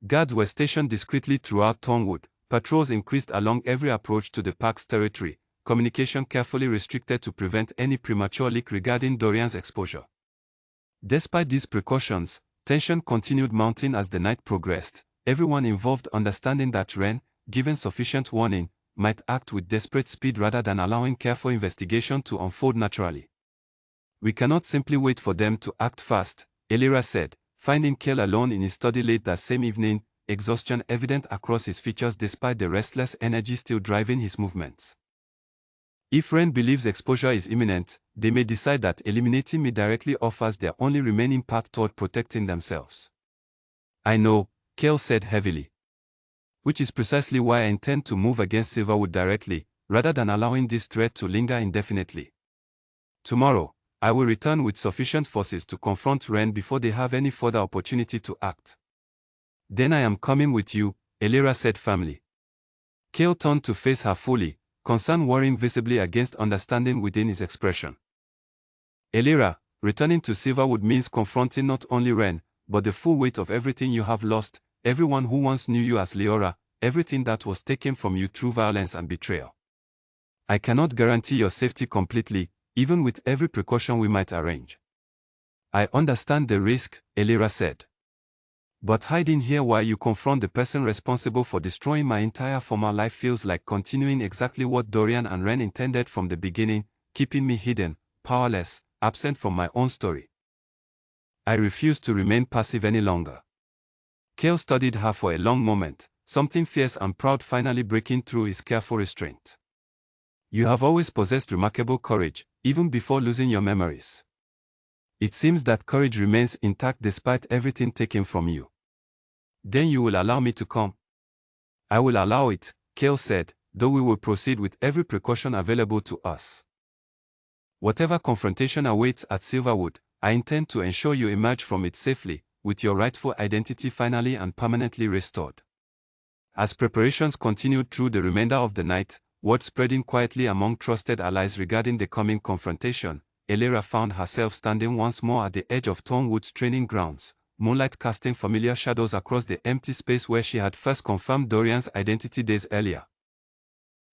Guards were stationed discreetly throughout Thornwood, patrols increased along every approach to the park's territory, communication carefully restricted to prevent any premature leak regarding Dorian's exposure. Despite these precautions, tension continued mounting as the night progressed, everyone involved understanding that Wren, given sufficient warning, might act with desperate speed rather than allowing careful investigation to unfold naturally. "We cannot simply wait for them to act fast," Elira said, finding Cale alone in his study late that same evening, exhaustion evident across his features despite the restless energy still driving his movements. "If Wren believes exposure is imminent, they may decide that eliminating me directly offers their only remaining path toward protecting themselves." "I know," Cale said heavily. "Which is precisely why I intend to move against Silverwood directly, rather than allowing this threat to linger indefinitely. Tomorrow, I will return with sufficient forces to confront Wren before they have any further opportunity to act." "Then I am coming with you," Elira said firmly. Cale turned to face her fully, concern warring visibly against understanding within his expression. "Elira, returning to Silverwood means confronting not only Wren, but the full weight of everything you have lost, everyone who once knew you as Leora, everything that was taken from you through violence and betrayal. I cannot guarantee your safety completely, even with every precaution we might arrange." "I understand the risk," Elira said. "But hiding here while you confront the person responsible for destroying my entire former life feels like continuing exactly what Dorian and Wren intended from the beginning, keeping me hidden, powerless, absent from my own story. I refuse to remain passive any longer." Cale studied her for a long moment, something fierce and proud finally breaking through his careful restraint. "You have always possessed remarkable courage, even before losing your memories. It seems that courage remains intact despite everything taken from you. Then you will allow me to come?" "I will allow it," Cale said, "though we will proceed with every precaution available to us. Whatever confrontation awaits at Silverwood, I intend to ensure you emerge from it safely, with your rightful identity finally and permanently restored." As preparations continued through the remainder of the night, word spreading quietly among trusted allies regarding the coming confrontation, Elira found herself standing once more at the edge of Thornwood's training grounds, moonlight casting familiar shadows across the empty space where she had first confirmed Dorian's identity days earlier.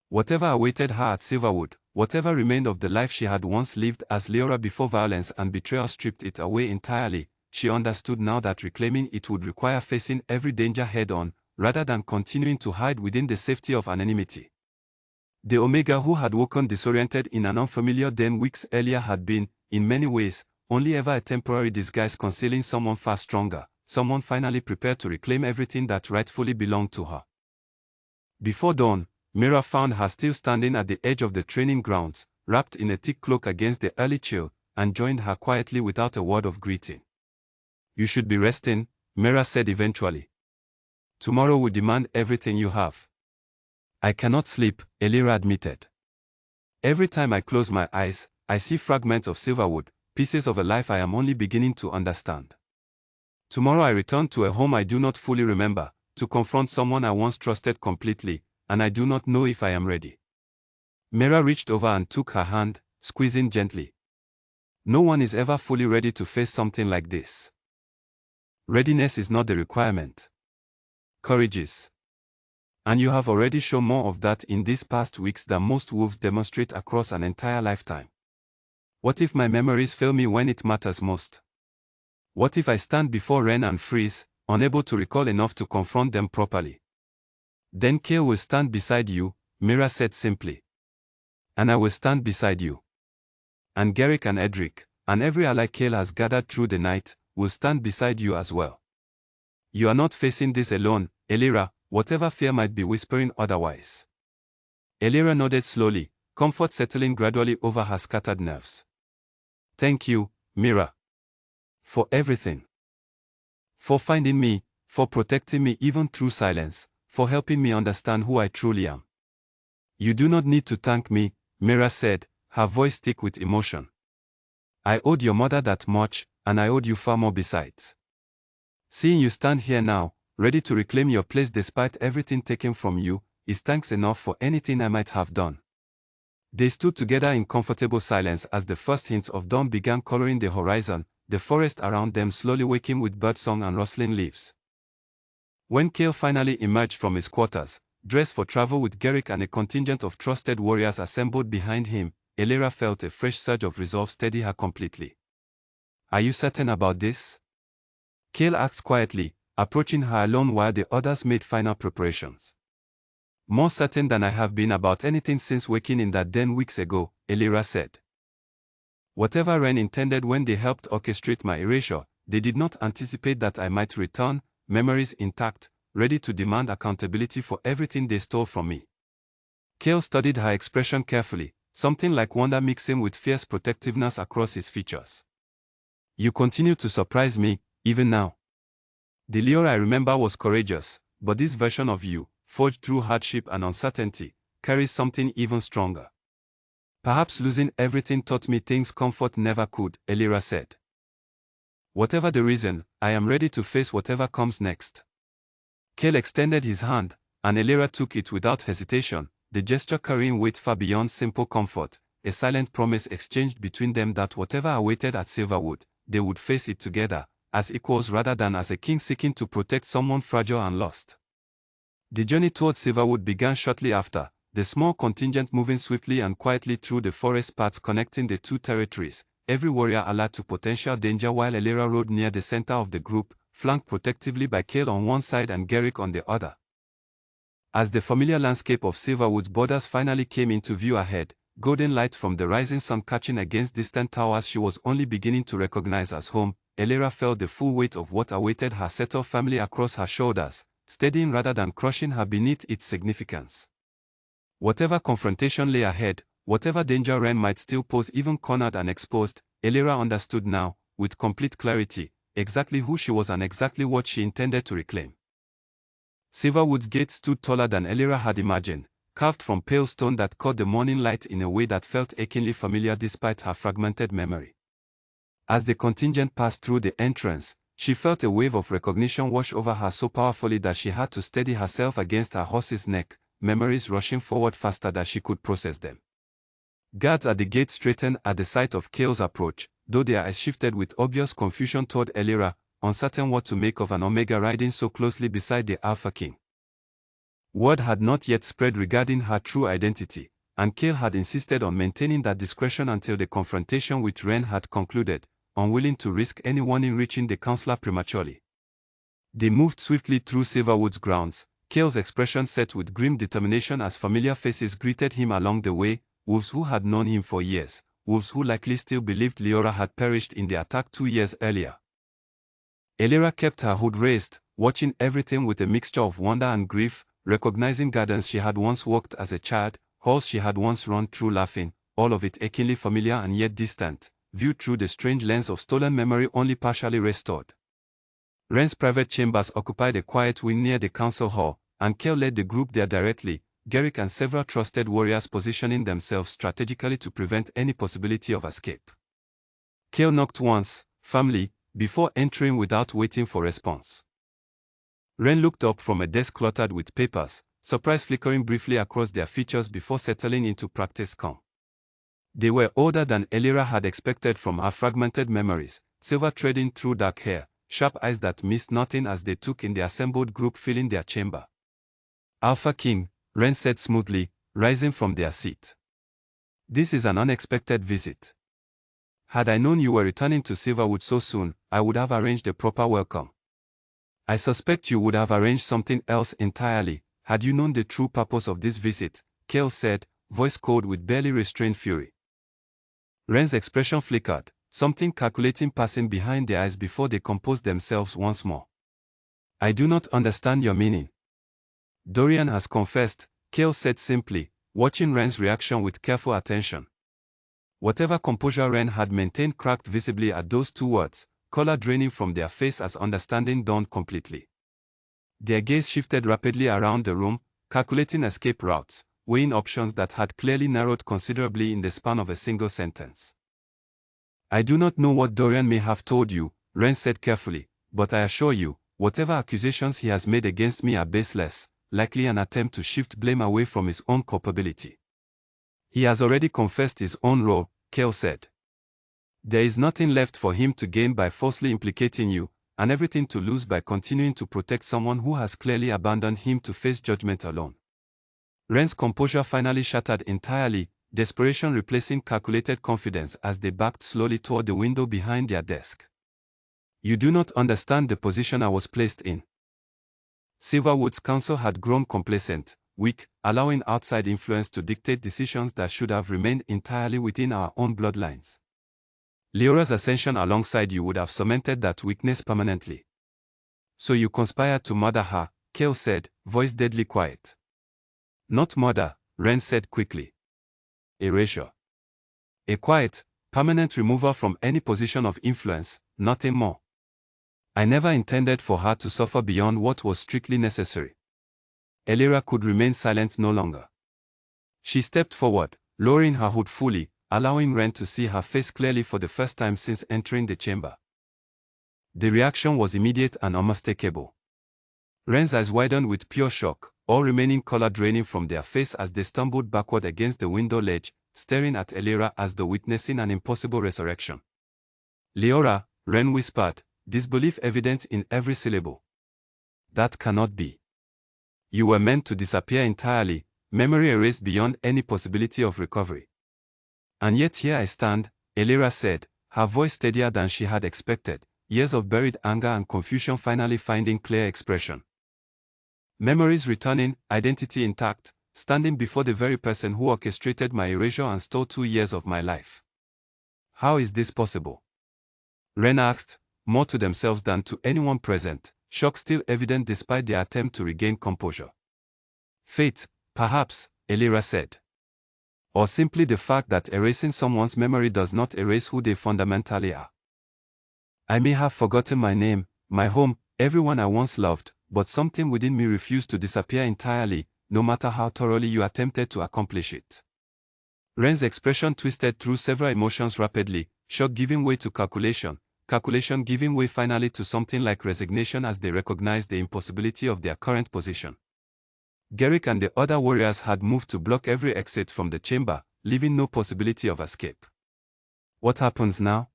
Whatever awaited her at Silverwood, whatever remained of the life she had once lived as Leora before violence and betrayal stripped it away entirely, she understood now that reclaiming it would require facing every danger head-on, rather than continuing to hide within the safety of anonymity. The Omega who had woken disoriented in an unfamiliar den weeks earlier had been, in many ways, only ever a temporary disguise concealing someone far stronger, someone finally prepared to reclaim everything that rightfully belonged to her. Before dawn, Mira found her still standing at the edge of the training grounds, wrapped in a thick cloak against the early chill, and joined her quietly without a word of greeting. "You should be resting," Mira said eventually. "Tomorrow will demand everything you have." "I cannot sleep," Elira admitted. "Every time I close my eyes, I see fragments of Silverwood, pieces of a life I am only beginning to understand. Tomorrow I return to a home I do not fully remember, to confront someone I once trusted completely, and I do not know if I am ready." Mira reached over and took her hand, squeezing gently. "No one is ever fully ready to face something like this. Readiness is not the requirement. Courage is. And you have already shown more of that in these past weeks than most wolves demonstrate across an entire lifetime. What if my memories fail me when it matters most? What if I stand before Ren and freeze, unable to recall enough to confront them properly? Then Kale will stand beside you," Mira said simply. "And I will stand beside you. And Garrick and Edric, and every ally Kale has gathered through the night, will stand beside you as well. You are not facing this alone, Elira, whatever fear might be whispering otherwise." Elira nodded slowly, comfort settling gradually over her scattered nerves. "Thank you, Mira. For everything. For finding me, for protecting me even through silence, for helping me understand who I truly am." "You do not need to thank me," Mira said, her voice thick with emotion. "I owed your mother that much, and I owed you far more besides. Seeing you stand here now, ready to reclaim your place despite everything taken from you, is thanks enough for anything I might have done." They stood together in comfortable silence as the first hints of dawn began coloring the horizon, the forest around them slowly waking with birdsong and rustling leaves. When Kale finally emerged from his quarters, dressed for travel with Garrick and a contingent of trusted warriors assembled behind him, Elira felt a fresh surge of resolve steady her completely. "Are you certain about this?" Kale asked quietly, approaching her alone while the others made final preparations. "More certain than I have been about anything since waking in that den weeks ago," Elira said. "Whatever Ren intended when they helped orchestrate my erasure, they did not anticipate that I might return, memories intact, ready to demand accountability for everything they stole from me." Kale studied her expression carefully, something like wonder mixing with fierce protectiveness across his features. "You continue to surprise me, even now. The Leora I remember was courageous, but this version of you, forged through hardship and uncertainty, carries something even stronger. Perhaps losing everything taught me things comfort never could," Elira said. "Whatever the reason, I am ready to face whatever comes next." Kale extended his hand, and Elira took it without hesitation, the gesture carrying weight far beyond simple comfort, a silent promise exchanged between them that whatever awaited at Silverwood, they would face it together, as equals rather than as a king seeking to protect someone fragile and lost. The journey towards Silverwood began shortly after, the small contingent moving swiftly and quietly through the forest paths connecting the two territories, every warrior alert to potential danger while Elira rode near the center of the group, flanked protectively by Kale on one side and Garrick on the other. As the familiar landscape of Silverwood's borders finally came into view ahead, golden light from the rising sun catching against distant towers she was only beginning to recognize as home, Elira felt the full weight of what awaited her settled family across her shoulders, steadying rather than crushing her beneath its significance. Whatever confrontation lay ahead, whatever danger Ren might still pose even cornered and exposed, Elira understood now, with complete clarity, exactly who she was and exactly what she intended to reclaim. Silverwood's gate stood taller than Elira had imagined, carved from pale stone that caught the morning light in a way that felt achingly familiar despite her fragmented memory. As the contingent passed through the entrance, she felt a wave of recognition wash over her so powerfully that she had to steady herself against her horse's neck, memories rushing forward faster than she could process them. Guards at the gate straightened at the sight of Kale's approach, though their eyes shifted with obvious confusion toward Elira, uncertain what to make of an Omega riding so closely beside the Alpha King. Word had not yet spread regarding her true identity, and Kale had insisted on maintaining that discretion until the confrontation with Ren had concluded, unwilling to risk any warning reaching the counselor prematurely. They moved swiftly through Silverwood's grounds, Kale's expression set with grim determination as familiar faces greeted him along the way, wolves who had known him for years, wolves who likely still believed Leora had perished in the attack 2 years earlier. Elira kept her hood raised, watching everything with a mixture of wonder and grief, recognizing gardens she had once walked as a child, halls she had once run through laughing, all of it achingly familiar and yet distant, viewed through the strange lens of stolen memory only partially restored. Ren's private chambers occupied a quiet wing near the council hall, and Kale led the group there directly, Garrick and several trusted warriors positioning themselves strategically to prevent any possibility of escape. Kale knocked once, firmly, before entering without waiting for response. Ren looked up from a desk cluttered with papers, surprise flickering briefly across their features before settling into practiced calm. They were older than Elira had expected from her fragmented memories, silver threading through dark hair, sharp eyes that missed nothing as they took in the assembled group filling their chamber. Alpha King, Ren said smoothly, rising from their seat. This is an unexpected visit. Had I known you were returning to Silverwood so soon, I would have arranged a proper welcome. I suspect you would have arranged something else entirely, had you known the true purpose of this visit, Kale said, voice cold with barely restrained fury. Ren's expression flickered, something calculating passing behind their eyes before they composed themselves once more. I do not understand your meaning. Dorian has confessed, Kale said simply, watching Ren's reaction with careful attention. Whatever composure Ren had maintained cracked visibly at those 2 words, color draining from their face as understanding dawned completely. Their gaze shifted rapidly around the room, calculating escape routes, weighing options that had clearly narrowed considerably in the span of a single sentence. I do not know what Dorian may have told you, Ren said carefully, but I assure you, whatever accusations he has made against me are baseless, likely an attempt to shift blame away from his own culpability. He has already confessed his own role, Kale said. There is nothing left for him to gain by falsely implicating you, and everything to lose by continuing to protect someone who has clearly abandoned him to face judgment alone. Ren's composure finally shattered entirely, desperation replacing calculated confidence as they backed slowly toward the window behind their desk. You do not understand the position I was placed in. Silverwood's council had grown complacent, weak, allowing outside influence to dictate decisions that should have remained entirely within our own bloodlines. Leora's ascension alongside you would have cemented that weakness permanently. So you conspired to murder her, Kale said, voice deadly quiet. Not murder, Ren said quickly. Erasure. A quiet, permanent removal from any position of influence, nothing more. I never intended for her to suffer beyond what was strictly necessary. Elira could remain silent no longer. She stepped forward, lowering her hood fully, allowing Ren to see her face clearly for the first time since entering the chamber. The reaction was immediate and unmistakable. Ren's eyes widened with pure shock, all remaining color draining from their face as they stumbled backward against the window ledge, staring at Elira as though witnessing an impossible resurrection. Leora, Ren whispered, disbelief evident in every syllable. That cannot be. You were meant to disappear entirely, memory erased beyond any possibility of recovery. And yet here I stand, Elira said, her voice steadier than she had expected, years of buried anger and confusion finally finding clear expression. Memories returning, identity intact, standing before the very person who orchestrated my erasure and stole 2 years of my life. How is this possible? Ren asked, more to themselves than to anyone present, shock still evident despite their attempt to regain composure. Fate, perhaps, Elira said. Or simply the fact that erasing someone's memory does not erase who they fundamentally are. I may have forgotten my name, my home, everyone I once loved, but something within me refused to disappear entirely, no matter how thoroughly you attempted to accomplish it. Ren's expression twisted through several emotions rapidly, shock giving way to calculation, calculation giving way finally to something like resignation as they recognized the impossibility of their current position. Garrick and the other warriors had moved to block every exit from the chamber, leaving no possibility of escape. What happens now?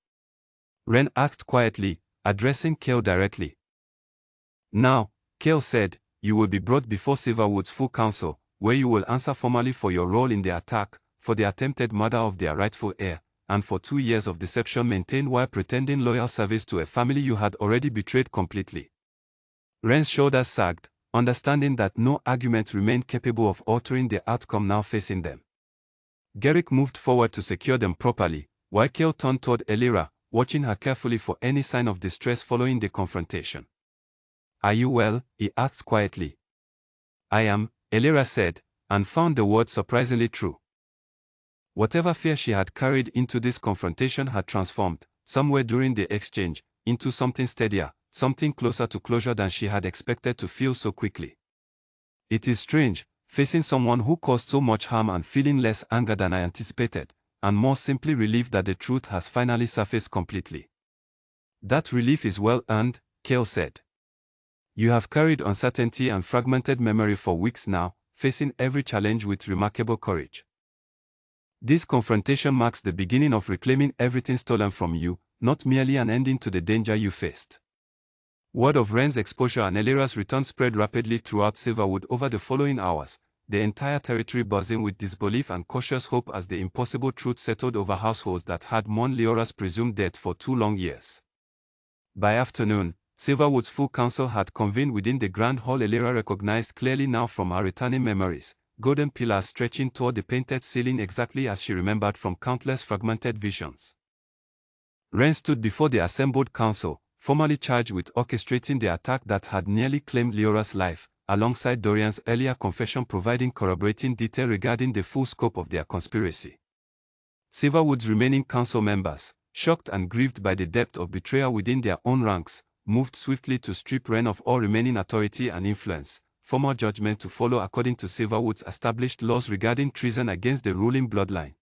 Ren asked quietly, addressing Kale directly. Now, Kale said, you will be brought before Silverwood's full council, where you will answer formally for your role in the attack, for the attempted murder of their rightful heir, and for 2 years of deception maintained while pretending loyal service to a family you had already betrayed completely. Ren's shoulders sagged, understanding that no argument remained capable of altering the outcome now facing them. Garrick moved forward to secure them properly, while Kale turned toward Elira, watching her carefully for any sign of distress following the confrontation. Are you well? He asked quietly. I am, Elira said, and found the words surprisingly true. Whatever fear she had carried into this confrontation had transformed, somewhere during the exchange, into something steadier, something closer to closure than she had expected to feel so quickly. It is strange, facing someone who caused so much harm and feeling less anger than I anticipated, and more simply relieved that the truth has finally surfaced completely. That relief is well earned, Kale said. You have carried uncertainty and fragmented memory for weeks now, facing every challenge with remarkable courage. This confrontation marks the beginning of reclaiming everything stolen from you, not merely an ending to the danger you faced. Word of Ren's exposure and Elira's return spread rapidly throughout Silverwood over the following hours, the entire territory buzzing with disbelief and cautious hope as the impossible truth settled over households that had mourned Leora's presumed death for 2 long years. By afternoon, Silverwood's full council had convened within the grand hall Elira recognized clearly now from her returning memories, golden pillars stretching toward the painted ceiling exactly as she remembered from countless fragmented visions. Ren stood before the assembled council, formally charged with orchestrating the attack that had nearly claimed Leora's life, alongside Dorian's earlier confession providing corroborating detail regarding the full scope of their conspiracy. Silverwood's remaining council members, shocked and grieved by the depth of betrayal within their own ranks, moved swiftly to strip Ren of all remaining authority and influence, formal judgment to follow according to Silverwood's established laws regarding treason against the ruling bloodline.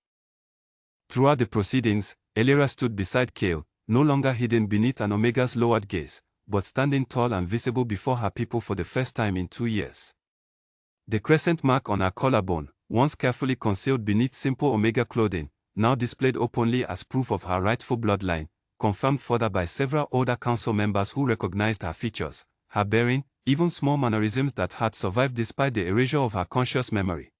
Throughout the proceedings, Elira stood beside Kale, no longer hidden beneath an Omega's lowered gaze, but standing tall and visible before her people for the first time in 2 years. The crescent mark on her collarbone, once carefully concealed beneath simple Omega clothing, now displayed openly as proof of her rightful bloodline, confirmed further by several older council members who recognized her features, her bearing, even small mannerisms that had survived despite the erasure of her conscious memory.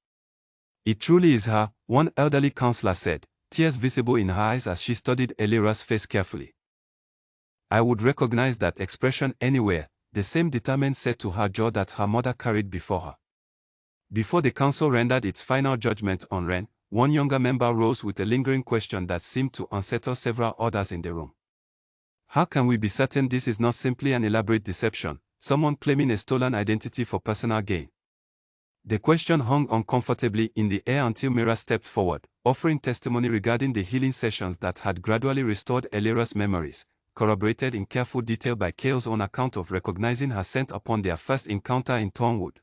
It truly is her, one elderly councillor said, tears visible in her eyes as she studied Elira's face carefully. I would recognize that expression anywhere, the same determined set to her jaw that her mother carried before her. Before the council rendered its final judgment on Ren, one younger member rose with a lingering question that seemed to unsettle several others in the room. How can we be certain this is not simply an elaborate deception, someone claiming a stolen identity for personal gain? The question hung uncomfortably in the air until Mira stepped forward, offering testimony regarding the healing sessions that had gradually restored Elira's memories, corroborated in careful detail by Kale's own account of recognizing her scent upon their first encounter in Thornwood.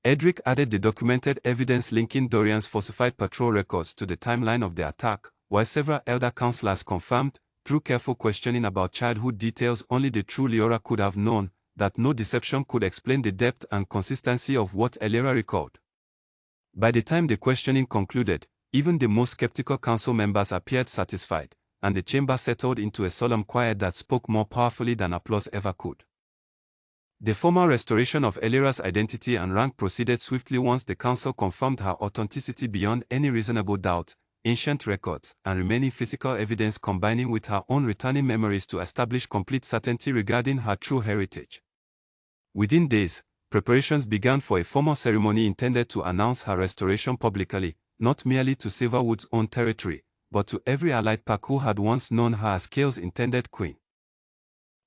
Edric added the documented evidence linking Dorian's falsified patrol records to the timeline of the attack, while several elder councillors confirmed, through careful questioning about childhood details only the true Leora could have known, that no deception could explain the depth and consistency of what Elira recalled. By the time the questioning concluded, even the most skeptical council members appeared satisfied, and the chamber settled into a solemn quiet that spoke more powerfully than applause ever could. The formal restoration of Elira's identity and rank proceeded swiftly once the council confirmed her authenticity beyond any reasonable doubt, ancient records and remaining physical evidence combining with her own returning memories to establish complete certainty regarding her true heritage. Within days, preparations began for a formal ceremony intended to announce her restoration publicly, not merely to Silverwood's own territory, but to every allied pack who had once known her as Kale's intended queen.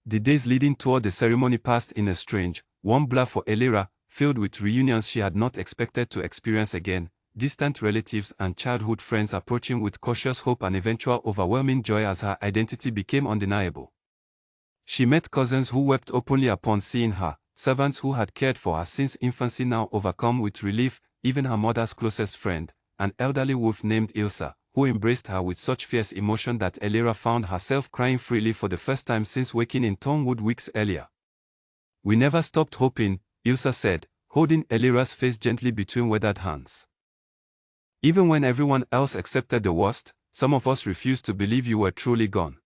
The days leading toward the ceremony passed in a strange, warm blur for Elira, filled with reunions she had not expected to experience again, distant relatives and childhood friends approaching with cautious hope and eventual overwhelming joy as her identity became undeniable. She met cousins who wept openly upon seeing her, servants who had cared for her since infancy now overcome with relief, even her mother's closest friend, an elderly wolf named Ilsa, who embraced her with such fierce emotion that Elira found herself crying freely for the first time since waking in Thornwood weeks earlier. We never stopped hoping, Ilsa said, holding Elira's face gently between weathered hands. Even when everyone else accepted the worst, some of us refused to believe you were truly gone.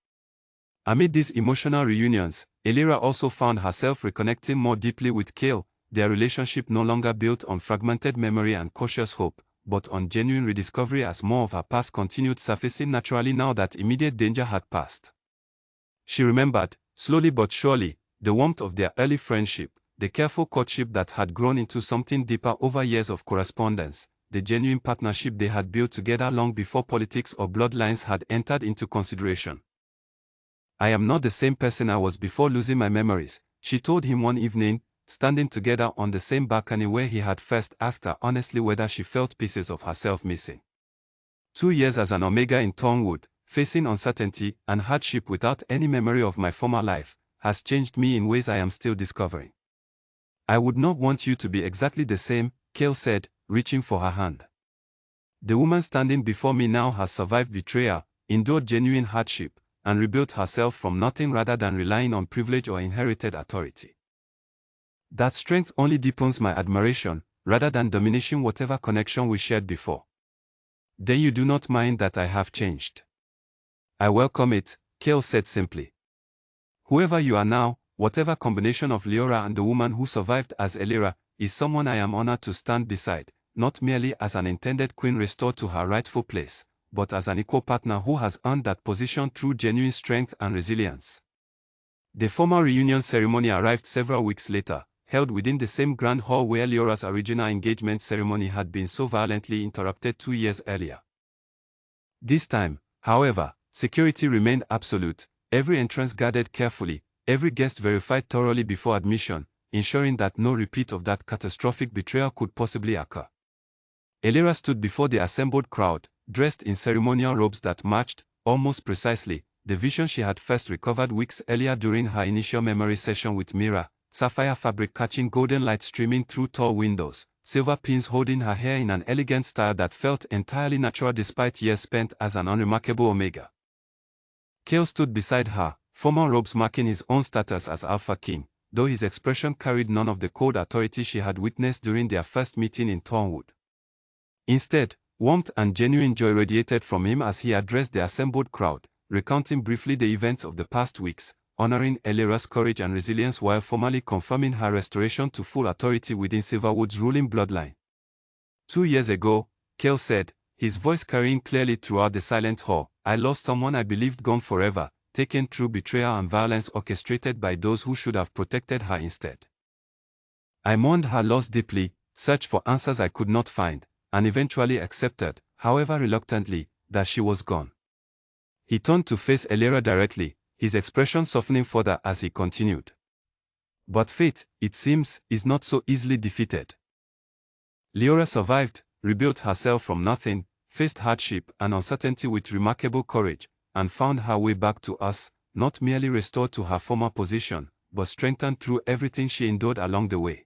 Amid these emotional reunions, Elira also found herself reconnecting more deeply with Cale, their relationship no longer built on fragmented memory and cautious hope, but on genuine rediscovery as more of her past continued surfacing naturally now that immediate danger had passed. She remembered, slowly but surely, the warmth of their early friendship, the careful courtship that had grown into something deeper over years of correspondence, the genuine partnership they had built together long before politics or bloodlines had entered into consideration. "I am not the same person I was before losing my memories," she told him one evening, standing together on the same balcony where he had first asked her honestly whether she felt pieces of herself missing. 2 years as an Omega in Thornwood, facing uncertainty and hardship without any memory of my former life, has changed me in ways I am still discovering. "I would not want you to be exactly the same," Cale said, reaching for her hand. "The woman standing before me now has survived betrayal, endured genuine hardship, and rebuilt herself from nothing rather than relying on privilege or inherited authority. That strength only deepens my admiration, rather than diminishing whatever connection we shared before." "Then you do not mind that I have changed?" "I welcome it," Cale said simply. "Whoever you are now, whatever combination of Leora and the woman who survived as Elira, is someone I am honored to stand beside, not merely as an intended queen restored to her rightful place, but as an equal partner who has earned that position through genuine strength and resilience." The formal reunion ceremony arrived several weeks later, held within the same grand hall where Leora's original engagement ceremony had been so violently interrupted 2 years earlier. This time, however, security remained absolute, every entrance guarded carefully, every guest verified thoroughly before admission, ensuring that no repeat of that catastrophic betrayal could possibly occur. Elira stood before the assembled crowd, dressed in ceremonial robes that matched, almost precisely, the vision she had first recovered weeks earlier during her initial memory session with Mira, sapphire fabric catching golden light streaming through tall windows, silver pins holding her hair in an elegant style that felt entirely natural despite years spent as an unremarkable Omega. Cale stood beside her, formal robes marking his own status as Alpha King, though his expression carried none of the cold authority she had witnessed during their first meeting in Thornwood. Instead, warmth and genuine joy radiated from him as he addressed the assembled crowd, recounting briefly the events of the past weeks, honoring Elira's courage and resilience while formally confirming her restoration to full authority within Silverwood's ruling bloodline. 2 years ago, Cale said, his voice carrying clearly throughout the silent hall, "I lost someone I believed gone forever, taken through betrayal and violence orchestrated by those who should have protected her instead. I mourned her loss deeply, searched for answers I could not find, and eventually accepted, however reluctantly, that she was gone." He turned to face Elira directly, his expression softening further as he continued. "But fate, it seems, is not so easily defeated. Leora survived, rebuilt herself from nothing, faced hardship and uncertainty with remarkable courage, and found her way back to us, not merely restored to her former position, but strengthened through everything she endured along the way."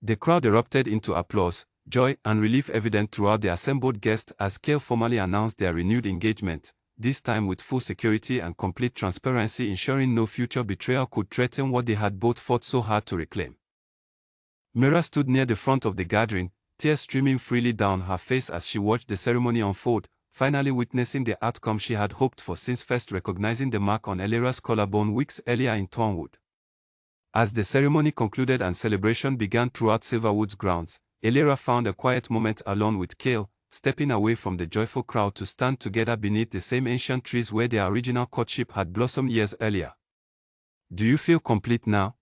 The crowd erupted into applause, joy and relief evident throughout the assembled guests as Cale formally announced their renewed engagement, this time with full security and complete transparency, ensuring no future betrayal could threaten what they had both fought so hard to reclaim. Mira stood near the front of the gathering, tears streaming freely down her face as she watched the ceremony unfold, finally witnessing the outcome she had hoped for since first recognizing the mark on Elira's collarbone weeks earlier in Thornwood. As the ceremony concluded and celebration began throughout Silverwood's grounds, Elira found a quiet moment alone with Cale, stepping away from the joyful crowd to stand together beneath the same ancient trees where their original courtship had blossomed years earlier. "Do you feel complete now?"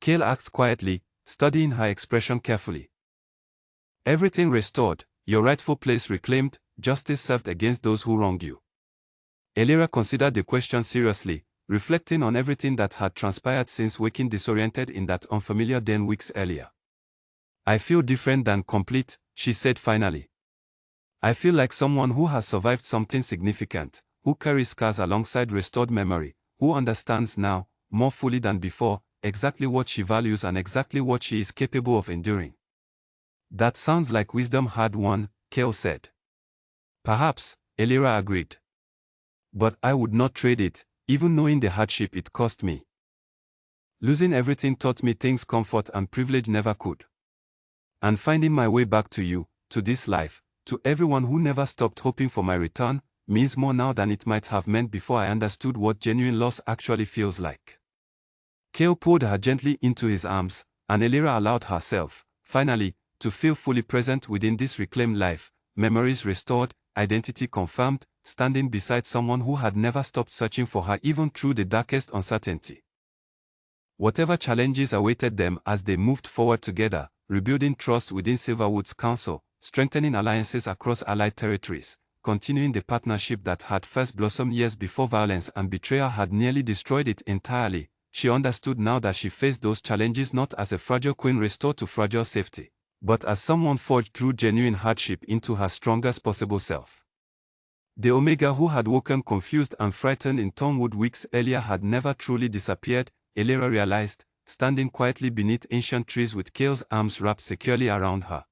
Cale asked quietly, studying her expression carefully. "Everything restored, your rightful place reclaimed, justice served against those who wronged you." Elira considered the question seriously, reflecting on everything that had transpired since waking disoriented in that unfamiliar den weeks earlier. "I feel different than complete," she said finally. "I feel like someone who has survived something significant, who carries scars alongside restored memory, who understands now, more fully than before, exactly what she values and exactly what she is capable of enduring." "That sounds like wisdom hard won," Cale said. "Perhaps," Elira agreed. "But I would not trade it, even knowing the hardship it cost me. Losing everything taught me things comfort and privilege never could. And finding my way back to you, to this life, to everyone who never stopped hoping for my return, means more now than it might have meant before I understood what genuine loss actually feels like. Cale pulled her gently into his arms, and Elira allowed herself, finally, to feel fully present within this reclaimed life, memories restored, identity confirmed, standing beside someone who had never stopped searching for her even through the darkest uncertainty. Whatever challenges awaited them as they moved forward together, rebuilding trust within Silverwood's council, strengthening alliances across allied territories, continuing the partnership that had first blossomed years before violence and betrayal had nearly destroyed it entirely, she understood now that she faced those challenges not as a fragile queen restored to fragile safety, but as someone forged through genuine hardship into her strongest possible self. The Omega who had woken confused and frightened in Thornwood weeks earlier had never truly disappeared, Elira realized, standing quietly beneath ancient trees with Cale's arms wrapped securely around her.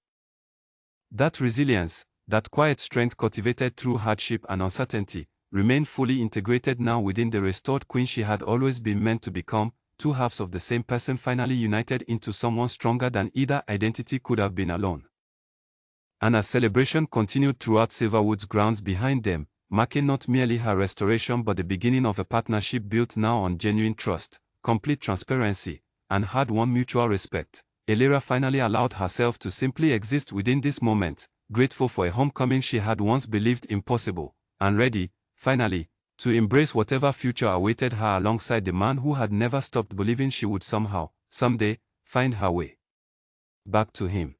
That resilience, that quiet strength cultivated through hardship and uncertainty, remained fully integrated now within the restored queen she had always been meant to become, two halves of the same person finally united into someone stronger than either identity could have been alone. And as celebration continued throughout Silverwood's grounds behind them, marking not merely her restoration but the beginning of a partnership built now on genuine trust, complete transparency, and hard-won mutual respect, Elira finally allowed herself to simply exist within this moment, grateful for a homecoming she had once believed impossible, and ready, finally, to embrace whatever future awaited her alongside the man who had never stopped believing she would somehow, someday, find her way back to him.